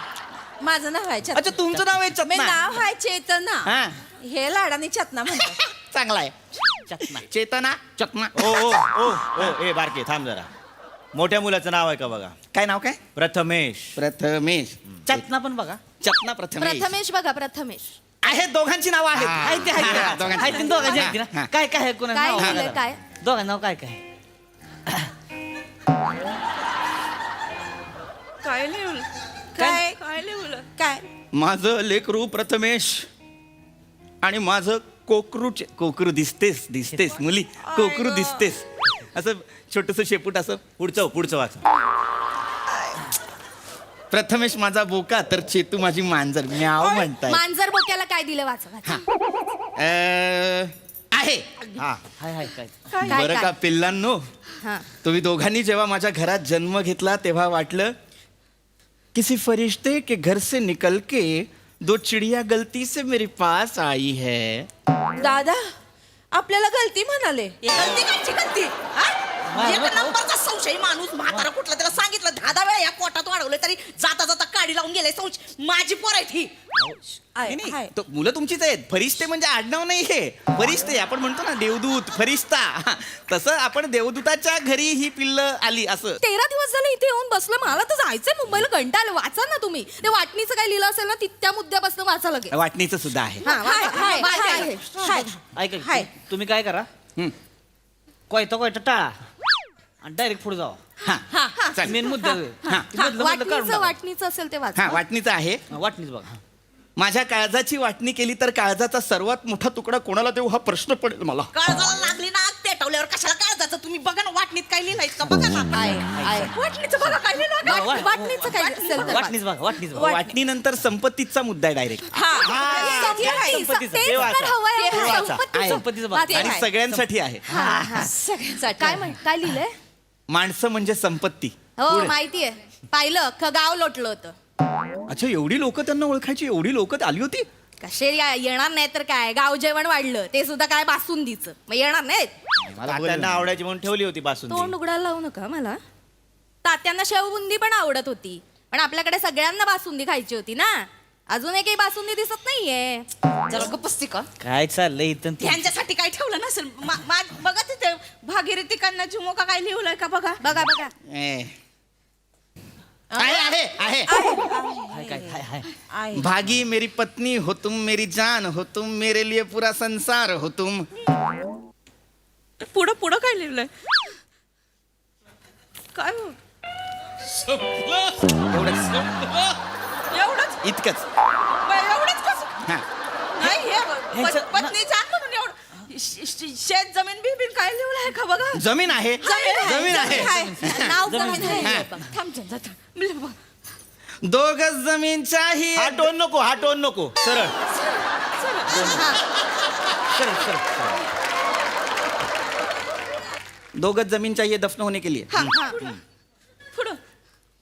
Speaker 9: माझं नाव आहे चतना.
Speaker 4: अच्छा तुमचं नाव आहे
Speaker 9: मी
Speaker 4: चतना.
Speaker 9: नाव आहे चेतना.
Speaker 4: हा.
Speaker 9: हे लाडाने चतना म्हणतात.
Speaker 4: चांगला आहे. चतना चेतना चतना. ओ ए बारके थांब जरा. मोठ्या मुलाचं नाव आहे का बघा. काय नाव काय? प्रथमेश.
Speaker 5: चतना पण बघा.
Speaker 4: चतना प्रथमेश
Speaker 10: प्रथमेश बघा, प्रथमेश.
Speaker 4: आहे. दोघांची नाव आहेत.
Speaker 5: आहे ते, आहे ते.
Speaker 4: हा, दोघांची.
Speaker 5: आहे ते दोघांची आहेत ना. काय काय आहे कोणाचं
Speaker 10: काय
Speaker 5: नाव
Speaker 10: लिहिलंय
Speaker 5: सांगा
Speaker 10: काय?
Speaker 5: जरा. दोघांचं नाव काय काय?
Speaker 9: काय लिहलं? काय लिहलं? काय?
Speaker 4: माझं लेकरू प्रथमेश आणि माझं कोकरू दिसतेस मुली. कोकरू दिसतेस. असं छोटस शेपूट असं पुढचं वाच. प्रथमेश माझा बोका तर चेतू माझी मांजर. म्याव म्हणताय.
Speaker 10: मांजर बोक्याला काय दिलं वाचा वाचा.
Speaker 4: आहे.
Speaker 5: हाय काय?
Speaker 10: काय
Speaker 4: बरं का
Speaker 10: काय?
Speaker 4: पिल्लांनो,
Speaker 10: हा.
Speaker 4: तुम्ही दोघांनी जेव्हा माझ्या घरात जन्म घेतला तेव्हा वाटलं किसी फरिश्ते के घर से निकल के 2 चिड़िया गलती से मेरे पास आई है.
Speaker 9: दादा आपल्याला गलती म्हणाले.
Speaker 13: गलती कायची गलती? हा? एक नंबरचा संशय माणूस. म्हातारा कुठला त्याला सांगितलं 10 वेळा या पोटात वाढवलं तरी जाता जाता काडी लावून गेले. संशय माझी पोर आहे ही.
Speaker 4: नाही, नाही. तो मुलं तुमचीच आहेत. फरिश्ते म्हणजे आडनाव नाही हे. फरिश्ते आपण म्हणतो ना देवदूत फरिश्ता. तसं आपण देवदूताच्या घरी ही पिल्ल आली असं.
Speaker 10: 13 दिवस झाले इथे येऊन बसलं. मला तर जायचंय मुंबईला. कंटाळलं. वाचा ना तुम्ही. ते वाटणीचं काय लिहिलं असेल ना त्या मुद्द्यापासून वाचा लगेच.
Speaker 4: वाटणीचं सुद्धा आहे.
Speaker 10: हा, वाचा.
Speaker 9: हाय,
Speaker 10: वाचा
Speaker 9: हाय,
Speaker 10: आहे.
Speaker 9: हाय.
Speaker 5: ऐका
Speaker 9: हाय.
Speaker 5: तुम्ही काय करा कोयता टाळा आणि डायरेक्ट पुढे जावा.
Speaker 4: चालेल.
Speaker 5: मेन मुद्दा
Speaker 4: हा.
Speaker 10: वाटणीचं असेल ते वाचा.
Speaker 4: हा वाटणीचं आहे.
Speaker 5: वाटणीच बघा.
Speaker 4: माझ्या काळजाची वाटणी केली तर काळजाचा सर्वात मोठा तुकडा कोणाला देऊ हा प्रश्न पडेल मला.
Speaker 13: काळजाला लागली ना आग पेटवल्यावर कशाला काळजाचं? तुम्ही बघा ना वाटणीत काय लिहिलंय का बघा ना. वाटणीचं बघा काय लिहिलं.
Speaker 10: वाटणीचं काय असेल तर वाचा.
Speaker 5: वाटणीच बघा.
Speaker 4: वाटणीनंतर संपत्तीचा मुद्दा आहे डायरेक्ट.
Speaker 10: संपत्तीचं. तेच
Speaker 4: ते
Speaker 10: तर
Speaker 4: वाचा.
Speaker 10: हवंय.
Speaker 4: ते वाचा.
Speaker 10: संपत्तीचं.
Speaker 4: आहे.
Speaker 5: संपत्तीचं बघा.
Speaker 10: ते
Speaker 4: आणि
Speaker 10: आहे.
Speaker 4: सगळ्यांसाठी आहे.
Speaker 10: काय लिहिलंय?
Speaker 4: माणसं म्हणजे संपत्ती.
Speaker 10: हो
Speaker 4: पुढे.
Speaker 10: माहितीये. पाहिलं अख्खं गाव लोटलं होतं.
Speaker 4: अच्छा एवढी लोक त्यांना ओळखायची. एवढी लोक आली होती.
Speaker 10: कशे येणार नाही तर काय. गाव जेवण वाढलं ते सुद्धा काय बासुंदीचं. मग येणार नाहीत.
Speaker 4: त्यांना आवडायची म्हणून ठेवली होती
Speaker 10: तोंड उघडायला लावू नका मला. तात्यांना शेवबुंदी पण आवडत होती. पण आपल्याकडे सगळ्यांना बासुंदी खायची होती ना. अजून एकही बासुंदी दिसत नाहीये.
Speaker 13: जरा गप्पस्ती का?
Speaker 5: काय चाललंय इथं
Speaker 13: ह्यांच्यासाठी काय ठेवलं नसेल. बघा तिथे भागीरथी कन्या झुमो का काय लिहिलंय का बघा.
Speaker 10: बघा बघा.
Speaker 4: आहे भागी मेरी पत्नी हो तुम, मेरी जान हो तुम, मेरे लिए पूरा संसार हो तुम.
Speaker 9: पुढं पुढं काय लिहिलंय काय हो? एवढंच
Speaker 4: इतकंच.
Speaker 9: एवढंच कसं
Speaker 4: हा.
Speaker 9: नाही हे पत्नी जाण म्हणून एवढं शेत जमीन बिन काय लिहिलंय का बघा.
Speaker 4: जमीन आहे. जमीन आहे.
Speaker 9: नाव जमीन आहे. थांब.
Speaker 4: दो गज जमीन चाहिए.
Speaker 2: हा टोन नको सरळ
Speaker 4: दो गज जमीन चाहिए दफन होने के लिए.
Speaker 9: पुढं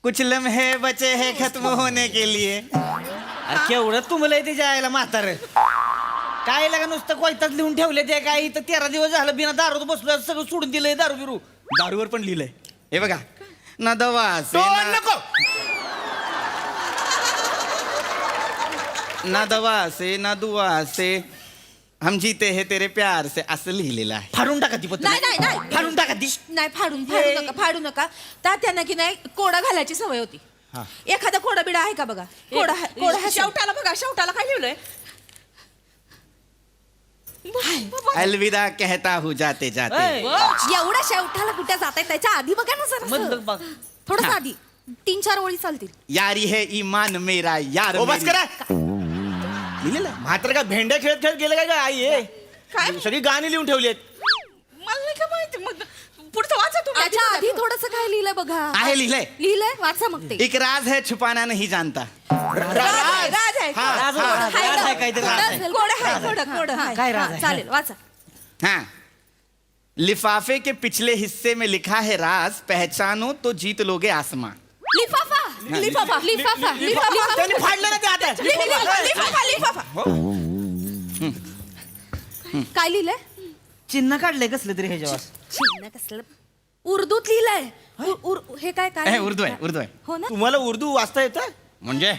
Speaker 4: कुछ लम्हे बचे हैं खत्म होने के लिए.
Speaker 5: अरे केवढं तुम्हाला ते जायला म्हातार काय लागा नुसतं कोयतात लिहून ठेवले ते काय इथं 13 दिवस झालं बिना दारूत बसलो सगळं सोडून दिलंय दारू बिरू.
Speaker 4: दारूवर पण लिहिलंय हे बघा. ना दवा से
Speaker 2: टोन नको.
Speaker 4: ना दवा से ना दुआ से हम जीते हैं तेरे प्यार से असं लिहिलेलं आहे.
Speaker 5: फाडून टाका ती पत्र.
Speaker 9: नाही
Speaker 5: फाडून टाका ती.
Speaker 9: नाही फाडू नका तात्यांना की नाही कोडा घालायची सवय होती. एखादा कोडा बिडा आहे का बघा. कोडा शेवटाला बघा शेवटाला काय लिहिलंय.
Speaker 4: अलविदा कहता हूँ जाते जाते.
Speaker 8: एवढ्या शेवटाला कुठे जात आहे त्याच्या आधी बघा ना सर
Speaker 5: बघ.
Speaker 8: थोडस आधी 3-4 ओळी चालतील.
Speaker 4: यारी है ईमान मेरा यार.
Speaker 2: ओ बस
Speaker 4: मेरी.
Speaker 2: करा.
Speaker 4: लिहिलेलं आहे.
Speaker 2: म्हातारं का भेंड्या खेळत खेळत गेले काय आई हे?
Speaker 9: काय
Speaker 2: सगळी गाणी लिहून ठेवली आहेत.
Speaker 9: मला नाही का माहिती मग पुढचं वाचा तुम्ही.
Speaker 8: त्याच्या आधी थोडस काय लिहिलंय बघा.
Speaker 4: आहे लिहिलंय.
Speaker 8: लिहिलंय वाचा मग ते.
Speaker 4: एक राज है छुपाना नहीं जानता.
Speaker 9: राज आहे
Speaker 5: राज आहे काहीतरी राज आहे.
Speaker 9: कोडा
Speaker 5: काय राज आहे?
Speaker 8: चालेल वाचा.
Speaker 4: हाँ. लिफाफे के पिछले हिस्से में लिखा है राज, पहचानो तो जीत लोगे आसमां.
Speaker 8: लिफाफा लिफाफा लिफाफा लिफाफा
Speaker 2: त्यांनी फाडलं ना ते आता.
Speaker 9: लिफाफा
Speaker 8: काय लिहिलंय.
Speaker 5: चिन्ह काढलंय कसलं तरी ह्याच्यावर.
Speaker 8: चिन्ह कसलं उर्दूत लिहिलंय. हे काय काय
Speaker 4: उर्दू आहे.
Speaker 8: हो ना.
Speaker 2: तुम्हाला उर्दू वाचता येतं.
Speaker 4: म्हणजे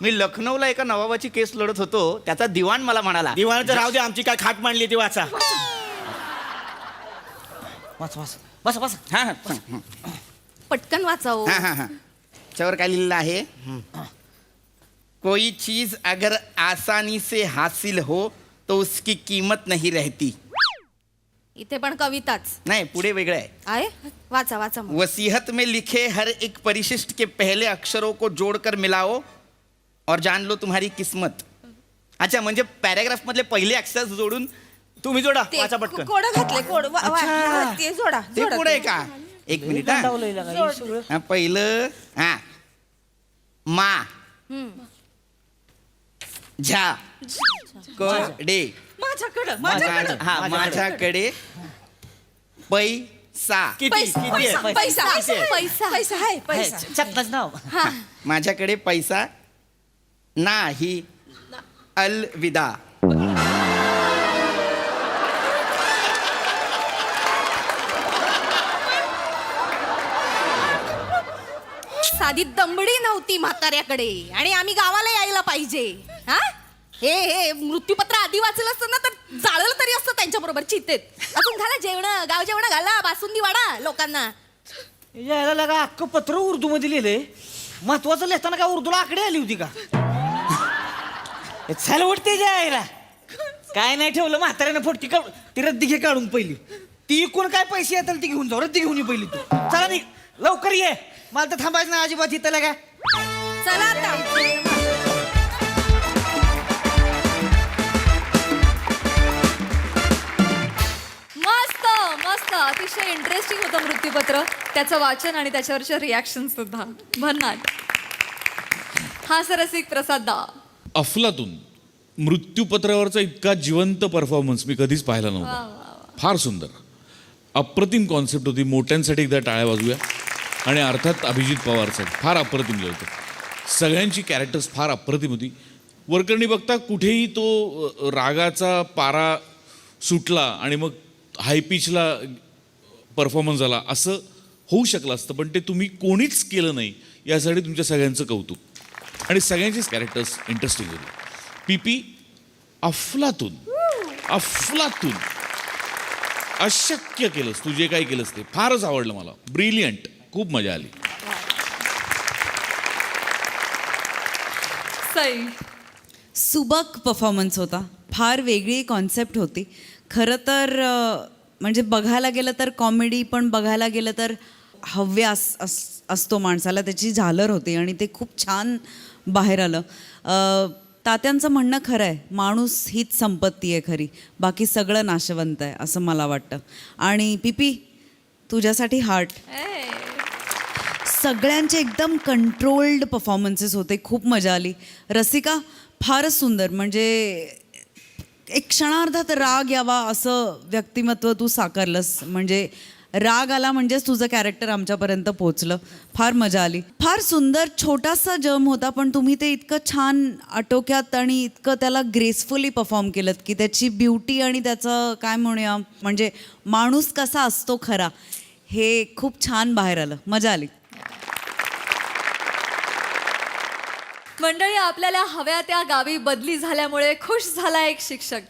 Speaker 4: मी लखनौला एका नवाबाची केस लढत होतो. त्याचा दिवाण मला म्हणाला,
Speaker 2: दिवाणाचं राहू दे, आमची काय खाट मांडली ती वाचा.
Speaker 5: बस.
Speaker 4: हा.
Speaker 8: पटकन वाचाव.
Speaker 4: त्याच्यावर काय लिहिलेलं आहे. कोई चीज अगर आसानी से हासिल हो तो उसकी कीमत नहीं रहती.
Speaker 8: इथे पण कविताच
Speaker 4: नाही, पुढे वेगळं आहे.
Speaker 8: वाचा मग.
Speaker 4: वसीहत में लिखे हर एक परिशिष्ट के पहले अक्षरों को जोड़कर मिलाओ और जान लो तुम्हारी किस्मत. अच्छा, म्हणजे पॅराग्राफ मधले पहिले अक्षर जोडून
Speaker 2: तुम्ही जोडा
Speaker 9: ते
Speaker 2: वाचा पटकन.
Speaker 9: कोडा घातले ते जोडा
Speaker 4: ते पुढे आहे का. एक मिनिट हा. हा, पहिलं हा मा झा कडे माझ्याकडे पैसा.
Speaker 9: पैसा
Speaker 5: चपलाच नाव.
Speaker 4: माझ्याकडे पैसा नाही. अलविदा.
Speaker 8: साधी दमडी नव्हती म्हाताऱ्याकडे आणि आम्ही गावाला यायला पाहिजे. हा हे मृत्यूपत्र आधी वाचलं असतं ना तर जाळलं तरी असतं त्यांच्या बरोबर चितेत. अजून घाला जेवण, गाव जेवण घाला, बासुंदी वाडा लोकांना.
Speaker 5: यायला लागा अख्खं पत्र उर्दू मध्ये लिहिलंय. महत्वाचं लिहिताना काय उर्दूला आकडे आली होती का. चाल उठते जायला काय नाही ठेवलं म्हाताऱ्याने फोटकी ती रद्दी घे काढून पहिली. ती कोण काय पैसे येतात ती घेऊन जाऊ. रद्दी घेऊन ये पहिली तू. चला नाही लवकर ये. मला तर थांबायचं नाही अजिबात इथं लागा.
Speaker 8: चला आता. मस्त अतिशय इंटरेस्टिंग होतं मृत्यूपत्र. त्याचं वाचन आणि त्याच्यावरचे रिॲक्शन सुद्धा भन्नाट. हा सरसिक प्रसाद दा.
Speaker 11: अफलातून मृत्यूपत्रावरचा इतका जिवंत परफॉर्मन्स मी कधीच पाहिला नव्हता. फार सुंदर, अप्रतिम कॉन्सेप्ट होती. मोठ्यांसाठी एकदा टाळ्या वाजूया. आणि अर्थात अभिजित पवारचं फार अप्रतिम लिहिलं होतं. सगळ्यांची कॅरेक्टर्स फार अप्रतिम होती. वरकरणी बघता कुठेही तो रागाचा पारा सुटला आणि मग हाय पिचला परफॉर्मन्स झाला असं होऊ शकलं असतं, पण ते तुम्ही कोणीच केलं नाही. यासाठी तुमच्या सगळ्यांचं कौतुक. आणि सगळ्यांचीच कॅरेक्टर्स इंटरेस्टिंग होती. पीपी अफलातून अशक्य केलंस. तू जे काही केलंस ते फारच आवडलं मला. ब्रिलियंट. खूप मजा आली.
Speaker 10: सई.
Speaker 12: सुबक परफॉर्मन्स होता. फार वेगळी कॉन्सेप्ट होती. खरं तर म्हणजे बघायला गेलं तर कॉमेडी, पण बघायला गेलं तर हव्यास असतो माणसाला, त्याची झालर होती आणि ते खूप छान बाहेर आलं. तात्यांचं म्हणणं खरं आहे, माणूस हीच संपत्ती आहे खरी, बाकी सगळं नाशवंत आहे असं मला वाटतं. आणि पीपी, तुझ्यासाठी हार्ट. सगळ्यांचे एकदम कंट्रोल्ड परफॉर्मन्सेस होते, खूप मजा आली. रसिका, फारच सुंदर. म्हणजे एक क्षणार्धात राग यावा असं व्यक्तिमत्व तू साकारलंस. म्हणजे राग आला म्हणजेच तुझं कॅरेक्टर आमच्यापर्यंत पोचलं. फार मजा आली. फार सुंदर छोटासा जम होता, पण तुम्ही ते इतकं छान आटोक्यात आणि इतकं त्याला ग्रेसफुली परफॉर्म केलं की त्याची ब्युटी आणि त्याचं काय म्हणूया, म्हणजे माणूस कसा असतो खरा, हे खूप छान बाहेर आलं. मजा आली.
Speaker 10: मंडळी, आपल्याला हव्या त्या गावी बदली झाल्यामुळे खुश झाला एक शिक्षक.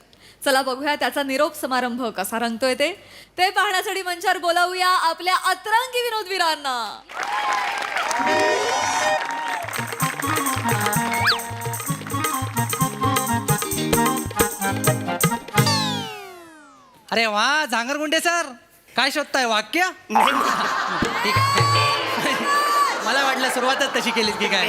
Speaker 10: चला बघूया त्याचा निरोप समारंभ कसा रंगतोय ते पाहण्यासाठी मंचावर बोलावूया आपल्या अतरंगी विनोदवीरांना.
Speaker 3: अरे वा, झांगरगुंडे सर, काय शोधताय, वाक्य? ठीक आहे. मला वाटलं सुरुवातच तशी केलीस की काय.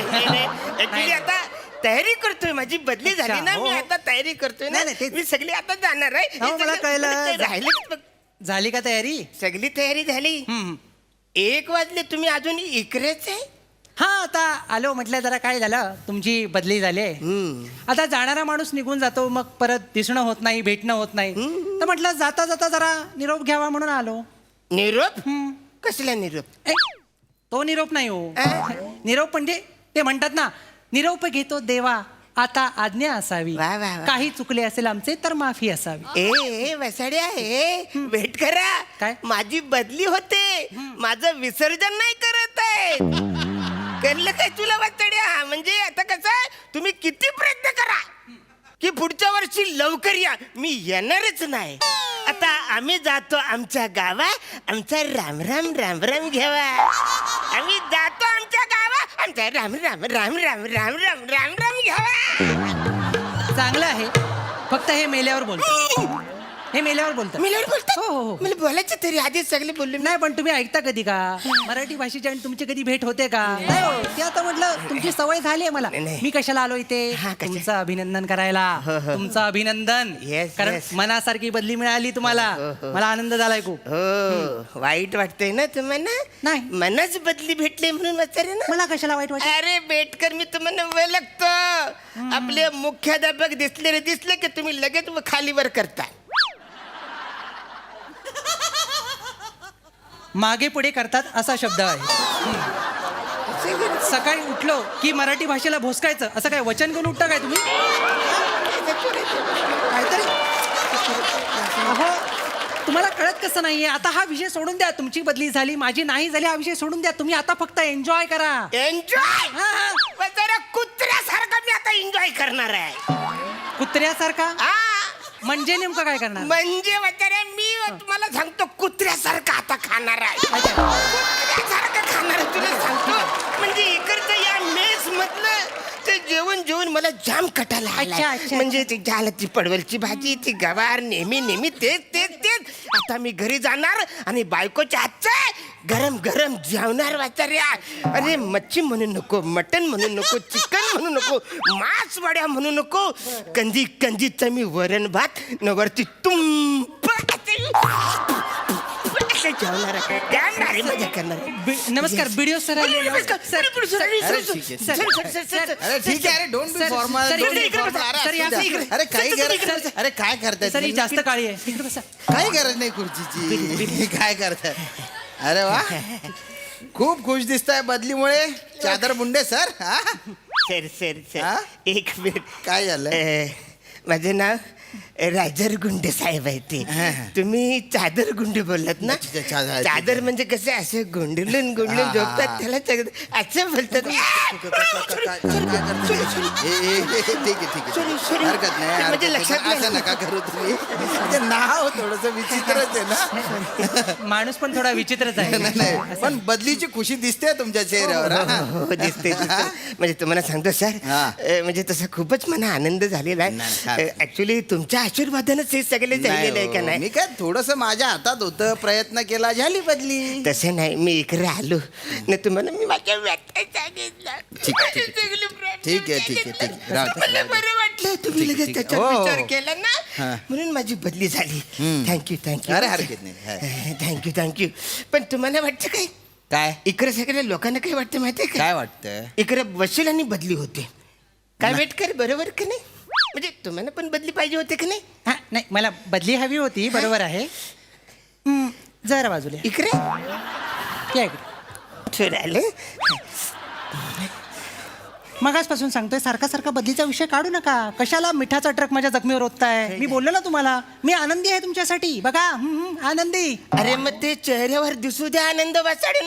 Speaker 4: ऍक्च्युली आता तयारी करतोय, माझी बदली झाली ना, मी आता तयारी करतोय ना, मी सगळी आता जाणार आहे.
Speaker 3: मला कळलं.
Speaker 4: राहिले
Speaker 3: झाली का तयारी?
Speaker 4: सगळी तयारी झाली. 1 वाजले, तुम्ही अजून इकडेच आहे?
Speaker 3: हा, आता आलो. म्हटलं जरा काय झालं, तुमची बदली झाली. आता जाणारा माणूस निघून जातो, मग परत दिसणं होत नाही, भेटणं होत नाही. तर म्हटलं जाता जाता जरा निरोप घ्यावा म्हणून आलो.
Speaker 4: निरोप? कसला निरोप?
Speaker 3: तो निरोप नाही हो. निरोप म्हणजे ते म्हणतात ना, निरोप घेतो देवा, आता आज्ञा असावी, काही चुकले असेल आमचे तर माफी असावी.
Speaker 4: ए वसाड्या, भेट करा.
Speaker 3: काय?
Speaker 4: माझी बदली होते, माझं विसर्जन नाही करत आहे. कळलं काय तुला वसाड्या? म्हणजे आता कसं, तुम्ही किती प्रयत्न करा की पुढच्या वर्षी लवकर या, मी येणारच नाही. आता आम्ही जातो आमच्या गावात, आमचा राम राम राम राम घ्यावा. आम्ही जातो आमच्या गावात, आमचा राम राम राम राम राम राम राम राम घ्यावा.
Speaker 3: चांगलं आहे, फक्त हे मेल्यावर बोलतो. हे मेल्यावर बोलतो.
Speaker 4: मेल्यावर बोलतो?
Speaker 3: हो हो.
Speaker 4: मला बोलायचं तरी आधीच सगळे बोलले.
Speaker 3: नाही, पण तुम्ही ऐकता कधी का मराठी भाषेची आणि तुमची कधी भेट होते का? नाही हो, ते आता म्हटलं तुमची सवय झाली आहे मला. मी कशाला आलो इथे? तुमचं अभिनंदन करायला. तुमचं अभिनंदन, कारण मनासारखी बदली मिळाली तुम्हाला. मला आनंद झालाय खूप.
Speaker 4: हो, वाईट वाटतंय ना तुम्हाला?
Speaker 3: नाही,
Speaker 4: मनच बदली भेटली म्हणून वाचारे ना.
Speaker 3: मला कशाला वाईट वाटत?
Speaker 4: अरे बेटकर, मी तुम्हाला ओळखतो. आपले मुख्याध्यापक दिसले की तुम्ही लगेच खालीवर करता.
Speaker 3: मागे पुढे करतात असा शब्द आहे. सकाळी उठलो की मराठी भाषेला भोसकायचं, असं काय वचन घेऊन उठता काय तुम्ही? काहीतरी अहो, तुम्हाला कळत कसं नाहीये? आता हा विषय सोडून द्या. तुमची बदली झाली, माझी नाही झाली, हा विषय सोडून द्या. तुम्ही आता फक्त एन्जॉय करा.
Speaker 4: एन्जॉय? जरा कुत्र्यासारखं मी आता एन्जॉय करणार आहे.
Speaker 3: कुत्र्यासारखा म्हणजे नेमकं काय करणार?
Speaker 4: म्हणजे मी तुम्हाला सांगतो, कुत्र्यासारखं आता खाणार आहे. कुत्र्यासारखं खाणार आहे तुला सांगतो. म्हणजे इकडचं या मेस मधलं ते जेवण मला जाम कटाला आलाय. म्हणजे ते झालं, ती पडवलची भाजी, ती गवार, नेहमी तेच. आता मी घरी जाणार आणि बायकोच्या हातचं गरम गरम जेवणार वाचाऱ्या. अरे मच्छी म्हणू नको, मटन म्हणू नको, चिकन म्हणू नको, मांस वड्या म्हणू नको, कंदीचं मी वरण भात नवरती तुंप जेवणार आहे. मजा करणार.
Speaker 3: नमस्कार, व्हिडिओ सर.
Speaker 2: ठीक आहे. Don't be formal. अरे काही गरज, अरे काय करताय?
Speaker 3: सर, ही जास्त काळी आहे.
Speaker 2: काही गरज नाही खुर्चीची. काय करताय? अरे वा, खूप खुश दिसताय बदलीमुळे. चादर मुंडे सर.
Speaker 4: सर एक मिनिट.
Speaker 2: काय झालं?
Speaker 14: माझं नाव राजर गुंडे साहेब आहे ते तुम्ही चादर गुंडे बोललात ना चादर म्हणजे कसं असं गुंडलून झोपतात त्याला असं बोलतात
Speaker 4: हरकत नाही
Speaker 14: म्हणजे लक्षात नाही.
Speaker 4: असं नका करू तुम्ही ते नाव थोडस विचित्रच आहे ना
Speaker 3: माणूस पण थोडा विचित्रच आहे.
Speaker 4: नाही पण बदलीची खुशी दिसते तुमच्या चेहऱ्यावर हा?
Speaker 14: हो दिसते म्हणजे तुम्हाला सांगतो सर म्हणजे तसा खूपच मला आनंद झालेला आहे ऍक्च्युली तुमच्या आशीर्वादानेच हे सगळे झालेलं आहे का
Speaker 4: मी
Speaker 14: नाही
Speaker 4: काय थोडस माझ्या हातात होतं प्रयत्न केला झाली बदली
Speaker 14: तसं नाही मी इकडे आलो ना तुम्हाला मी माझ्या व्याख्या सांगितलं
Speaker 4: ठीक आहे
Speaker 14: मला बरं वाटलं तुम्ही लगेच त्याचा
Speaker 4: हो.
Speaker 14: विचार केला ना म्हणून माझी बदली झाली थँक्यू
Speaker 4: अरे हरकत नाही
Speaker 14: थँक्यू पण तुम्हाला वाटतं काय
Speaker 4: काय
Speaker 14: इकडे सगळ्या लोकांना काय वाटतं माहितीये का
Speaker 4: काय वाटतं
Speaker 14: इकडे वशील आणि बदली होते काय वेट कर बरोबर का नाही म्हणजे तुम्हाला पण बदली पाहिजे होते का नाही
Speaker 3: हा नाही मला बदली हवी होती बरोबर आहे जरा बाजूला
Speaker 14: इकडे
Speaker 3: या इकडे.
Speaker 14: थोडं आलं
Speaker 3: मगाचपासून सांगतोय सारखा सारखा बदलीचा विषय काढू नका कशाला मिठाचा ट्रक माझ्या जखमीवर ओतताय मी बोललो ना तुम्हाला मी आनंदी आहे तुमच्यासाठी बघा आनंदी
Speaker 14: अरे मग ते चेहऱ्यावर दिसू द्या आनंद वाचाडे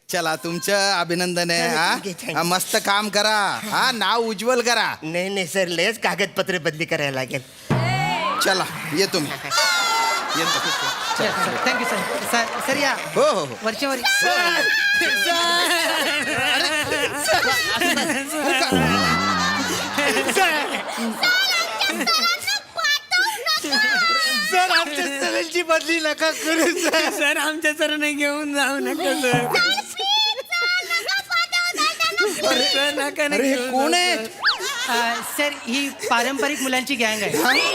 Speaker 4: चला तुमचं अभिनंदन आहे
Speaker 14: ठीक आहे,
Speaker 4: हा?
Speaker 14: thank
Speaker 4: हा मस्त काम करा हा नाव उज्ज्वल करा
Speaker 14: नाही सर लयच कागदपत्र बदली करायला लागेल
Speaker 4: चला येतो मी येतो
Speaker 3: थँक्यू सर सर या
Speaker 4: हो हो
Speaker 3: वरच्या वर
Speaker 1: सर आमच्या सरांची बदली नका करू सर आमच्या सरांना घेऊन जाऊ नका सर नका
Speaker 4: अरे हे कोण आहे
Speaker 3: सर ही पारंपरिक मुलांची गँग आहे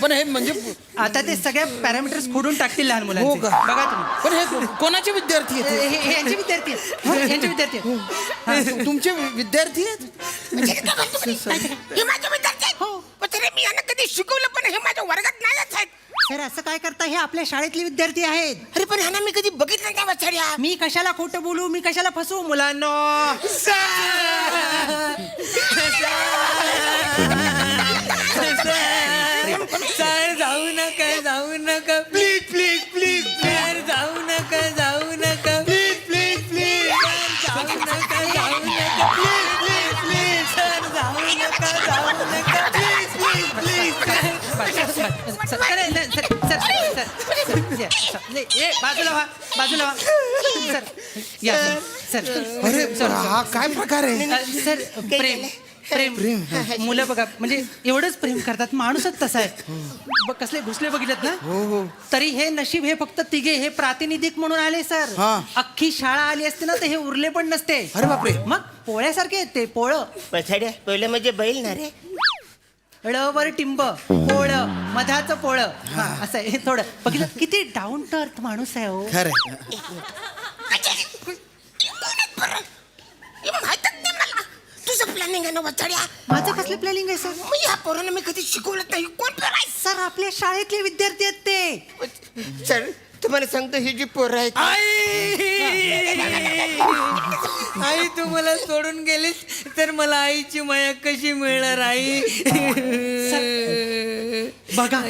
Speaker 1: पण हे म्हणजे
Speaker 3: आता ते सगळ्या पॅरामीटर्स खोडून टाकतील लहान मुलांचे बघा तुम्ही
Speaker 1: पण हे कोणाचे विद्यार्थी आहेत
Speaker 3: हे यांचे विद्यार्थी आहेत यांचे विद्यार्थी आहेत
Speaker 4: तुमचे विद्यार्थी आहेत
Speaker 14: हे माझे विद्यार्थी आहेत. पण तरी मी यांना कधी शिकवलं पण हे माझ्या वर्गात नाहीच आहेत
Speaker 3: सर असं काय करता हे आपल्या शाळेतले विद्यार्थी आहेत
Speaker 14: अरे पण ह्यांना मी कधी बघितलं नाही वाचाड्या
Speaker 3: मी कशाला खोटं बोलू मी कशाला फसवू मुलांना
Speaker 1: सर जाऊ नका प्लीज प्लीज प्लीज सर जाऊ नका प्लीज प्लीज प्लीज जाऊ नका प्लीज प्लीज प्लीज सर जाऊ नका प्लीज प्लीज
Speaker 3: बाजूला व्हा सर या सर
Speaker 4: अरे हा काय प्रकार आहे
Speaker 3: सर प्रेम प्रेम मुलं बघा म्हणजे एवढंच प्रेम करतात माणूसच तसा आहे कसले घुसले बघितलेत ना तरी हे नशीब हे फक्त तिघे हे प्रातिनिधिक म्हणून आले सर अख्खी शाळा आली असते ना तर हे उरले पण नसते
Speaker 4: अरे बापरे
Speaker 3: मग पोळ्यासारखे आहेत ते पोळं
Speaker 14: वाचाड्या पहिलं म्हणजे बैल ना रे
Speaker 3: ळवर टिंब पोळ मधाचं पोळं असं आहे थोडं बघितलं किती डाऊन टू अर्थ माणूस आहे हो
Speaker 4: खरं
Speaker 14: माहितच नाही मला तुझं प्लॅनिंग आहे ना वाचाड्या
Speaker 3: माझं कसलं प्लॅनिंग आहे सर
Speaker 14: मी या पोरांना मी कधी शिकवलं नाही कोण पेराय
Speaker 3: सर आपल्या शाळेतले विद्यार्थी आहेत ते
Speaker 14: सर तुम्हाला सांगतो ही जी पोरं आहेत
Speaker 1: आई तू मला सोडून गेलीस तर मला आईची माया कशी मिळणार आई
Speaker 3: बघा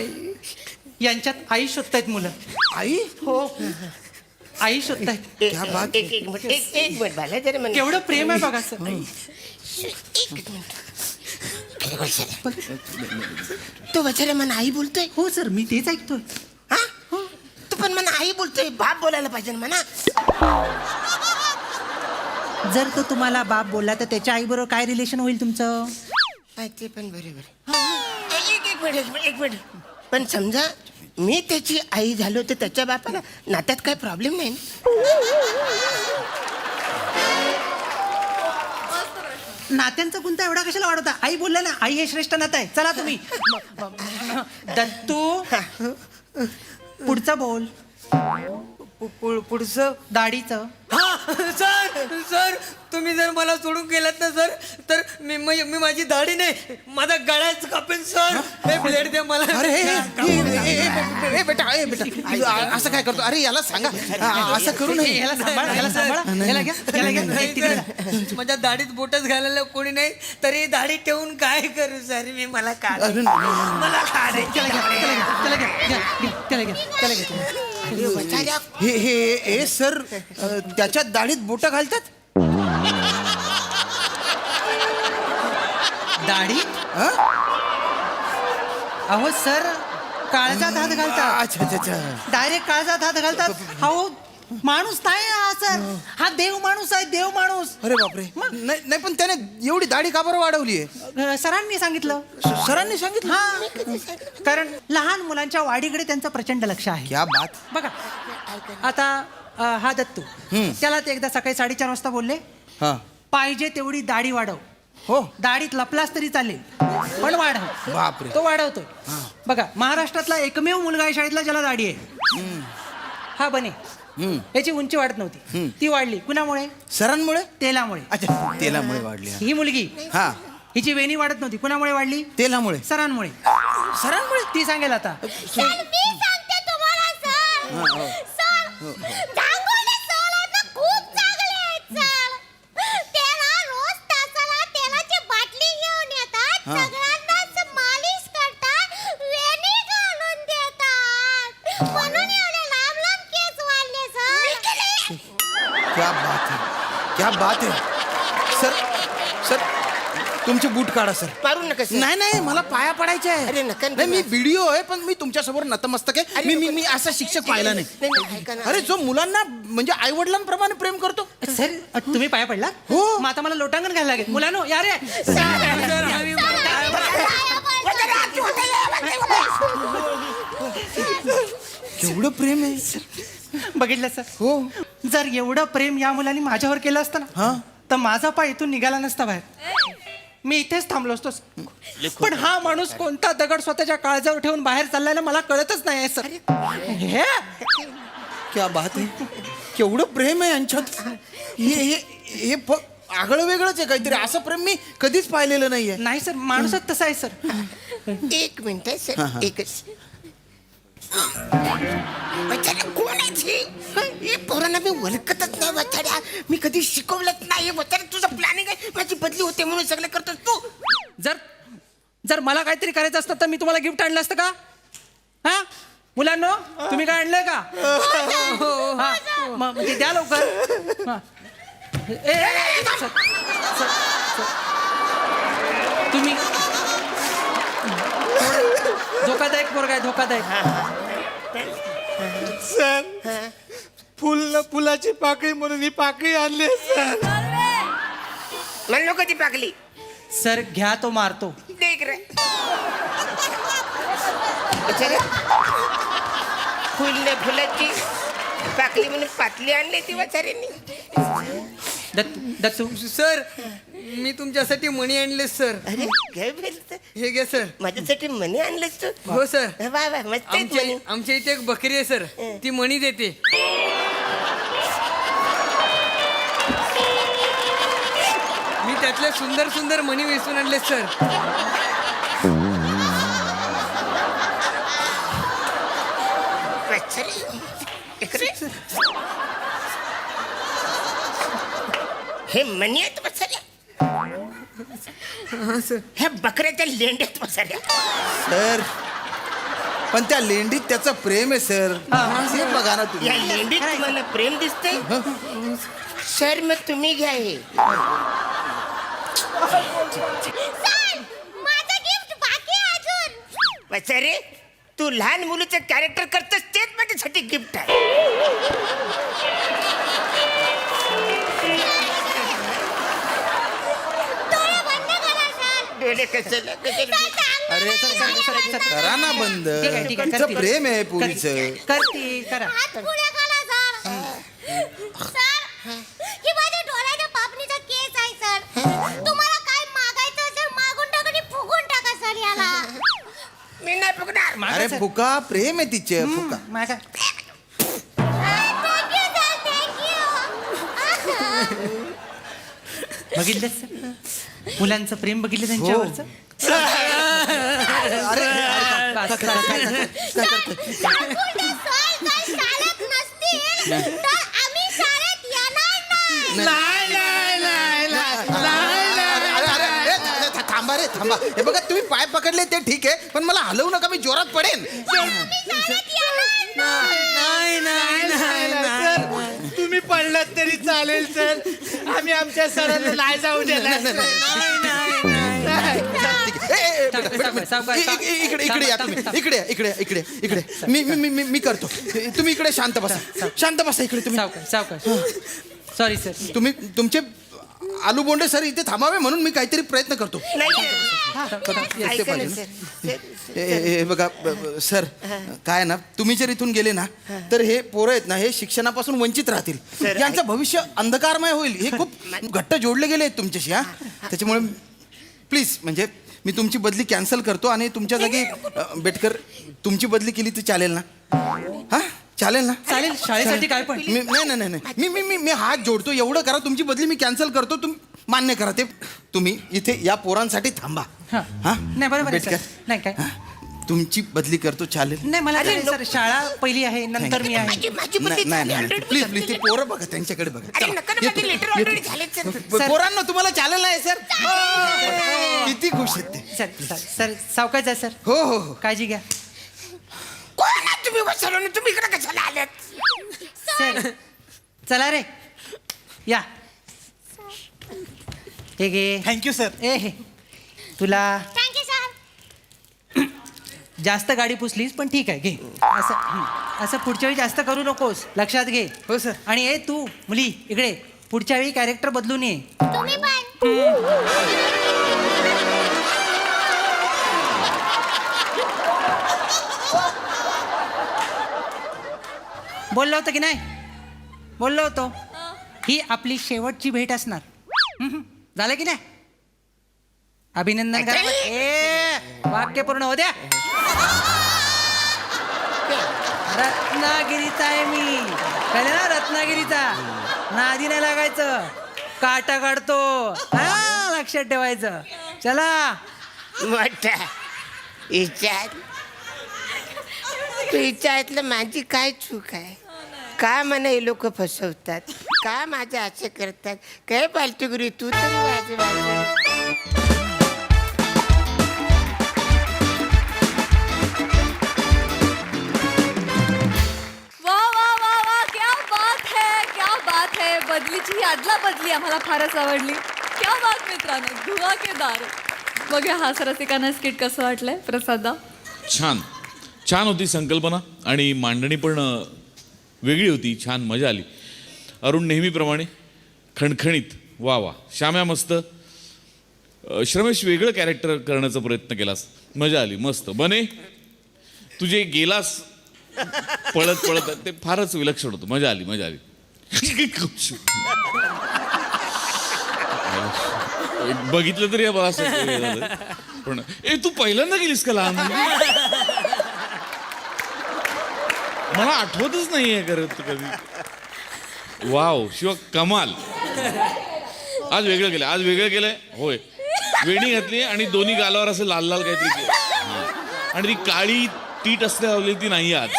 Speaker 3: यांच्यात आई शोधतायत मुलं
Speaker 4: आई
Speaker 3: हो आई शोधतायत
Speaker 14: एक मिनिट बाला जरा मला
Speaker 3: केवढं प्रेम आहे बघा सर
Speaker 14: तो वाचाड्या मला आई बोलतोय
Speaker 3: हो सर मी तेच ऐकतोय
Speaker 14: हा तू पण मला आई बोलतोय बाप बोलायला पाहिजे ना म्हणा
Speaker 3: जर तो तुम्हाला बाप बोलला तर त्याच्या आई बरोबर काय रिलेशन होईल तुमचं
Speaker 14: ते पण बरोबर एक मिनिट पण समजा मी त्याची आई झालो तर त्याच्या बापाला नात्यात काय प्रॉब्लेम नाही
Speaker 3: नात्यांचा गुंता एवढा कशाला वाढवता आई बोलला ना आई हे श्रेष्ठ नातं आहे चला तुम्ही दत्तू पुढचा बोल
Speaker 1: पुढचं
Speaker 3: दाढीचं
Speaker 1: सर सर तुम्ही जर मला सोडून गेलात ना सर तर मी माझी दाढी नाही माझा गळाच कापेन सर हे ब्लेड द्या मला.
Speaker 6: अरे बेटा असं काय करतो? अरे याला सांगा असं करू नये.
Speaker 3: याला सांभाळा, याला सांभाळा. याला घ्या, याला घ्या. हे तिकडे.
Speaker 1: माझ्या दाढीत बोटच घालायला कोणी नाही तरी दाढी ठेवून काय करू सर मी मला काढ
Speaker 6: अरे
Speaker 1: मला काढायचं.
Speaker 3: त्याला घ्या, त्याला घ्या, त्याला घ्या, घ्या, त्याला घ्या, त्याला घ्या.
Speaker 6: हे सर त्याच्या दाढीत बोट घालतात.
Speaker 3: दाढी अहो सर काळजात हात घालतात.
Speaker 6: अच्छा अच्छा अच्छा.
Speaker 3: डायरेक्ट काळजात हात घालतात. अहो माणूस नाही हा सर, हा देव माणूस आहे, देव माणूस.
Speaker 6: अरे बापरे. नाही पण त्याने एवढी दाढी का बरं वाढवली आहे?
Speaker 3: सरांनी सांगितलं.
Speaker 6: सरांनी सांगितलं?
Speaker 3: हा कारण लहान मुलांच्या वाढीकडे त्यांचं प्रचंड लक्ष आहे.
Speaker 6: क्या बात.
Speaker 3: बघा आता हा दत्तू त्याला ते एकदा सकाळी 4:30 वाजता बोलले
Speaker 6: हा
Speaker 3: पाहिजे तेवढी दाढी वाढव.
Speaker 6: हो
Speaker 3: दाढीत लपलास तरी चालेल पण वाढव.
Speaker 6: बापरे.
Speaker 3: तो वाढवतोय. बघा महाराष्ट्रातला एकमेव मुलगा आहे शाळेतला ज्याला दाढी आहे. हा बने याची उंची वाढत नव्हती ती वाढली. कुणामुळे?
Speaker 6: सरांमुळे.
Speaker 3: तेलामुळे.
Speaker 6: अच्छा तेलामुळे वाढली.
Speaker 3: ही मुलगी
Speaker 6: हा
Speaker 3: हिची वेणी वाढत नव्हती. कुणामुळे वाढली?
Speaker 6: तेलामुळे.
Speaker 3: सरांमुळे.
Speaker 6: सरांमुळे.
Speaker 3: ती सांगेल आता.
Speaker 8: मी सांगते तुम्हाला सर सर गांगुली सर आता खूप चांगले आहेत सर. त्याला रोज तासाला तेलाची बाटली घेऊन येतात सगळ्यांनाच मालिश करतात वेणी घालून देतात म्हणून एवढे लांब लांब केस वाढले सर.
Speaker 6: क्या बात है, क्या बात है. सर सर तुमचे बूट काढा सर.
Speaker 14: पारू नका सर.
Speaker 6: नाही नाही मला पाया पडायचे आहे.
Speaker 14: अरे नका
Speaker 6: नाही मी व्हिडिओ आहे पण मी तुमच्या समोर नतमस्तक आहे. मी असा शिक्षक पाहिला नाही.
Speaker 14: ऐका ना.
Speaker 6: अरे जो मुलांना म्हणजे आई वडिलांप्रमाणे प्रेम करतो.
Speaker 3: सर तुम्ही पाया पडला?
Speaker 6: हो.
Speaker 3: मग आता मला लोटांगण घालायला लागेल. मुलांनो या रे.
Speaker 6: एवढं प्रेम आहे.
Speaker 3: बघितलं सर.
Speaker 6: हो.
Speaker 3: जर एवढं प्रेम या मुलांनी माझ्यावर केलं असतं ना तर माझा पाय इथून निघाला नसता बाहेर. मी इथेच थांबलो असतो. पण हा माणूस कोणता दगड स्वतःच्या काळजावर ठेवून बाहेर चाललाय ना मला कळतच नाही सर. हे
Speaker 6: क्या बात आहे. केवढं प्रेम आहे यांच्यात. हे आगळं वेगळंच आहे काहीतरी. असं प्रेम मी कधीच पाहिलेलं नाहीये.
Speaker 3: नाही सर माणूसच तसा आहे सर.
Speaker 14: एक मिनिट आहे सर. एकच बचाड्या कोण आहे? पोरांना मी ओळखतच नाही बचाड्या. मी कधी शिकवलंच नाही. बचाड्या तुझं प्लॅनिंग आहे माझी बदली होते म्हणून सगळं करतोस तू.
Speaker 3: जर मला काहीतरी करायचं असतं तर मी तुम्हाला गिफ्ट आणलं असतं का? हा मुलांनो तुम्ही काय आणलंय का? हा मग ते द्या लवकर. हा. सर, तुम्ही धोकादायक पोरगा आहे धोकादायक.
Speaker 4: सर फुलाची पाकळी म्हणून ही पाकळी आणली सर.
Speaker 14: म्हणलो कधी पाकली.
Speaker 3: सर घ्या तो मारतो.
Speaker 14: देख रे फुलाची पाकली म्हणून पातली आणली ती वाचाऱ्यांनी.
Speaker 3: दत्तू
Speaker 1: सर मी तुमच्यासाठी मणी आणले सर.
Speaker 14: अरे काय बोलत?
Speaker 1: हे घे सर.
Speaker 14: माझ्यासाठी मणी आणलंस तू?
Speaker 1: हो सर.
Speaker 14: वा वा मस्त आहेत मणी.
Speaker 1: आमच्या इथे एक बकरी आहे सर ती मणी देते. मी त्यातले सुंदर सुंदर मणी वेचून आणले सर.
Speaker 14: हे मणी आहेत बसाऱ्या. ह्या बकऱ्याच्या लेंड्यात बसाऱ्या.
Speaker 6: सर पण त्या लेंडीत त्याचं प्रेम आहे सर. हे बघा ना तुम्ही.
Speaker 14: या लेंडीत तुम्हाला प्रेम दिसतंय सर. मग तुम्ही घ्या हे.
Speaker 8: माझं गिफ्ट बाकी आहे अजून.
Speaker 14: बचारे तू लहान मुलीचं कॅरेक्टर करतोस तेच माझ्यासाठी गिफ्ट आहे. डोळे कशाला
Speaker 6: अरे सर करा ना बंद.
Speaker 3: ठीक आहे,
Speaker 6: तिचं प्रेम आहे पुरीचं.
Speaker 3: करते करा.
Speaker 8: हात पुढे घाला सर. सर ही माझ्या डोळ्याच्या पापणीचा केस आहे सर. तुम्हाला काय मागायचं असेल मागून टाका आणि फुगून टाका सर याला.
Speaker 14: मी नाही फुकणार.
Speaker 6: अरे फुका प्रेम आहे तिचे. फुका.
Speaker 3: मागा.
Speaker 8: Thank you sir thank you.
Speaker 3: बघितलं सर मुलांचं प्रेम बघितलं त्यांच्यावरचं
Speaker 2: थांबा रे थांबा. हे बघा तुम्ही पाय पकडले ते ठीक आहे पण मला हलवू नका मी जोरात पडेन.
Speaker 4: तुम्ही पडलात तरी चालेल सर आम्ही आमच्या सरांना नाही जाऊ देणार
Speaker 2: इकडे इकडे या तुम्ही इकडे या, इकडे या, इकडे इकडे मी मी मी मी करतो. तुम्ही इकडे शांत बसा इकडे तुम्ही.
Speaker 3: सावकाश सॉरी सर
Speaker 2: तुम्ही तुमचे आलू बोंडे सर इथे थांबावे म्हणून मी काहीतरी प्रयत्न करतो. ते पाहिजे ना. हे बघा सर काय ना तुम्ही जर इथून गेले ना तर हे पोरं आहेत ना हे शिक्षणापासून वंचित राहतील. यांचं भविष्य अंधकारमय होईल. हे खूप घट्ट जोडले गेले आहेत तुमच्याशी. त्याच्यामुळे प्लीज म्हणजे मी तुमची बदली कॅन्सल करतो आणि तुमच्या जागी बेटकर तुमची बदली केली तर चालेल ना? हा चालेल ना?
Speaker 3: चालेल शाळेसाठी काय पण
Speaker 2: नाही मी हात जोडतो. एवढं करा तुमची बदली मी कॅन्सल करतो. तुम्ही मान्य करा ते. तुम्ही इथे या पोरांसाठी थांबा.
Speaker 3: हा नाही बरोबर आहे,
Speaker 2: बेटकर
Speaker 3: सर. नाही काय
Speaker 2: तुमची बदली करतो चालेल?
Speaker 3: नाही मला चालेल, सर शाळा पहिली आहे नंतर मी आहे.
Speaker 2: नाही प्लीज प्लीज ते पोरं बघा त्यांच्याकडे बघा. पोरांना तुम्हाला चालेल नाही सर? किती खुश आहेत ते.
Speaker 3: सर सर सावकाश आहे सर.
Speaker 2: हो हो हो
Speaker 3: काळजी घ्या
Speaker 14: तुम्ही इकडे कशाला आलेत?
Speaker 3: सर चला रे या हे घे.
Speaker 5: Thank you sir.
Speaker 3: ए हे तुला
Speaker 8: थँक्यू सर.
Speaker 3: जास्त गाडी पुसलीस पण ठीक आहे घे. असं पुढच्या वेळी जास्त करू नकोस लक्षात घे.
Speaker 2: हो सर.
Speaker 3: आणि ए तू मुली इकडे पुढच्या वेळी कॅरेक्टर बदलून ये.
Speaker 8: तुम्ही पण
Speaker 3: बोललो होतं की नाही? बोललो होतो ही आपली शेवटची भेट असणार. झालं की नाही? अभिनंदन करा. ए वाक्य पूर्ण हो द्या. रत्नागिरीचा आहे मी कळलं ना? रत्नागिरीचा. नादी नाही लागायचं. काटा काढतो. हा लक्षात ठेवायचं. चला
Speaker 14: मोठा विचारातलं माझी काय चूक आहे? का मला हे लोक फसवतात? का माझ्या असं करतात? काय पालतुगिरी तू तरी वाजवा.
Speaker 10: क्या बात है बदलीची ही आदला बदली आम्हाला फारच आवडली. क्या बात मित्रांनो धुवाकेदार. बघा हास रसिकांना स्किट कसं वाटलंय प्रसादा?
Speaker 11: छान होती संकल्पना आणि मांडणी पण वेगळी होती. छान मजा आली. अरुण नेहमीप्रमाणे खणखणीत. वा वा. श्याम्या मस्त. श्रमेश वेगळं कॅरेक्टर करण्याचा प्रयत्न केलास. मजा आली. मस्त. बने तुझे गेलास पळत पळत ते फारच विलक्षण होतं. मजा आली. बघितलं तरी मला असं झालं. पण तू पहिल्यांदा गेलीस का लहान? मला आठवतच नाहीये करत कधी. वाव शिवा कमाल. आज वेगळं केलंय. होय वेणी घातली आणि दोन्ही गालावर असं लाल लाल काहीतरी केलं. आणि ती काळी टीट असल्या लावली ती नाही आज.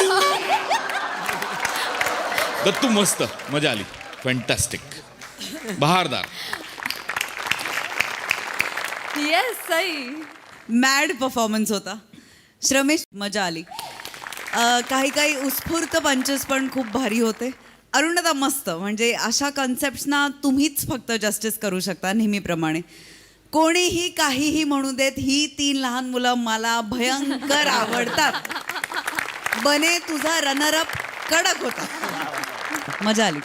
Speaker 11: दत्तू मस्त. मजा आली. फॅन्टॅस्टिक. बहारदार.
Speaker 10: येस सई.
Speaker 12: मॅड परफॉर्मन्स होता. श्रमेश मजा आली. काही उत्स्फूर्त पंचेस पण खूप भारी होते. अरुणदा मस्त. म्हणजे अशा कन्सेप्ट्सना तुम्हीच फक्त जस्टिस करू शकता नेहमीप्रमाणे. कोणीही काहीही म्हणू देत ही 3 लहान मुलं मला भयंकर आवडतात. बने तुझा रनरअप कडक होता. मजा आली.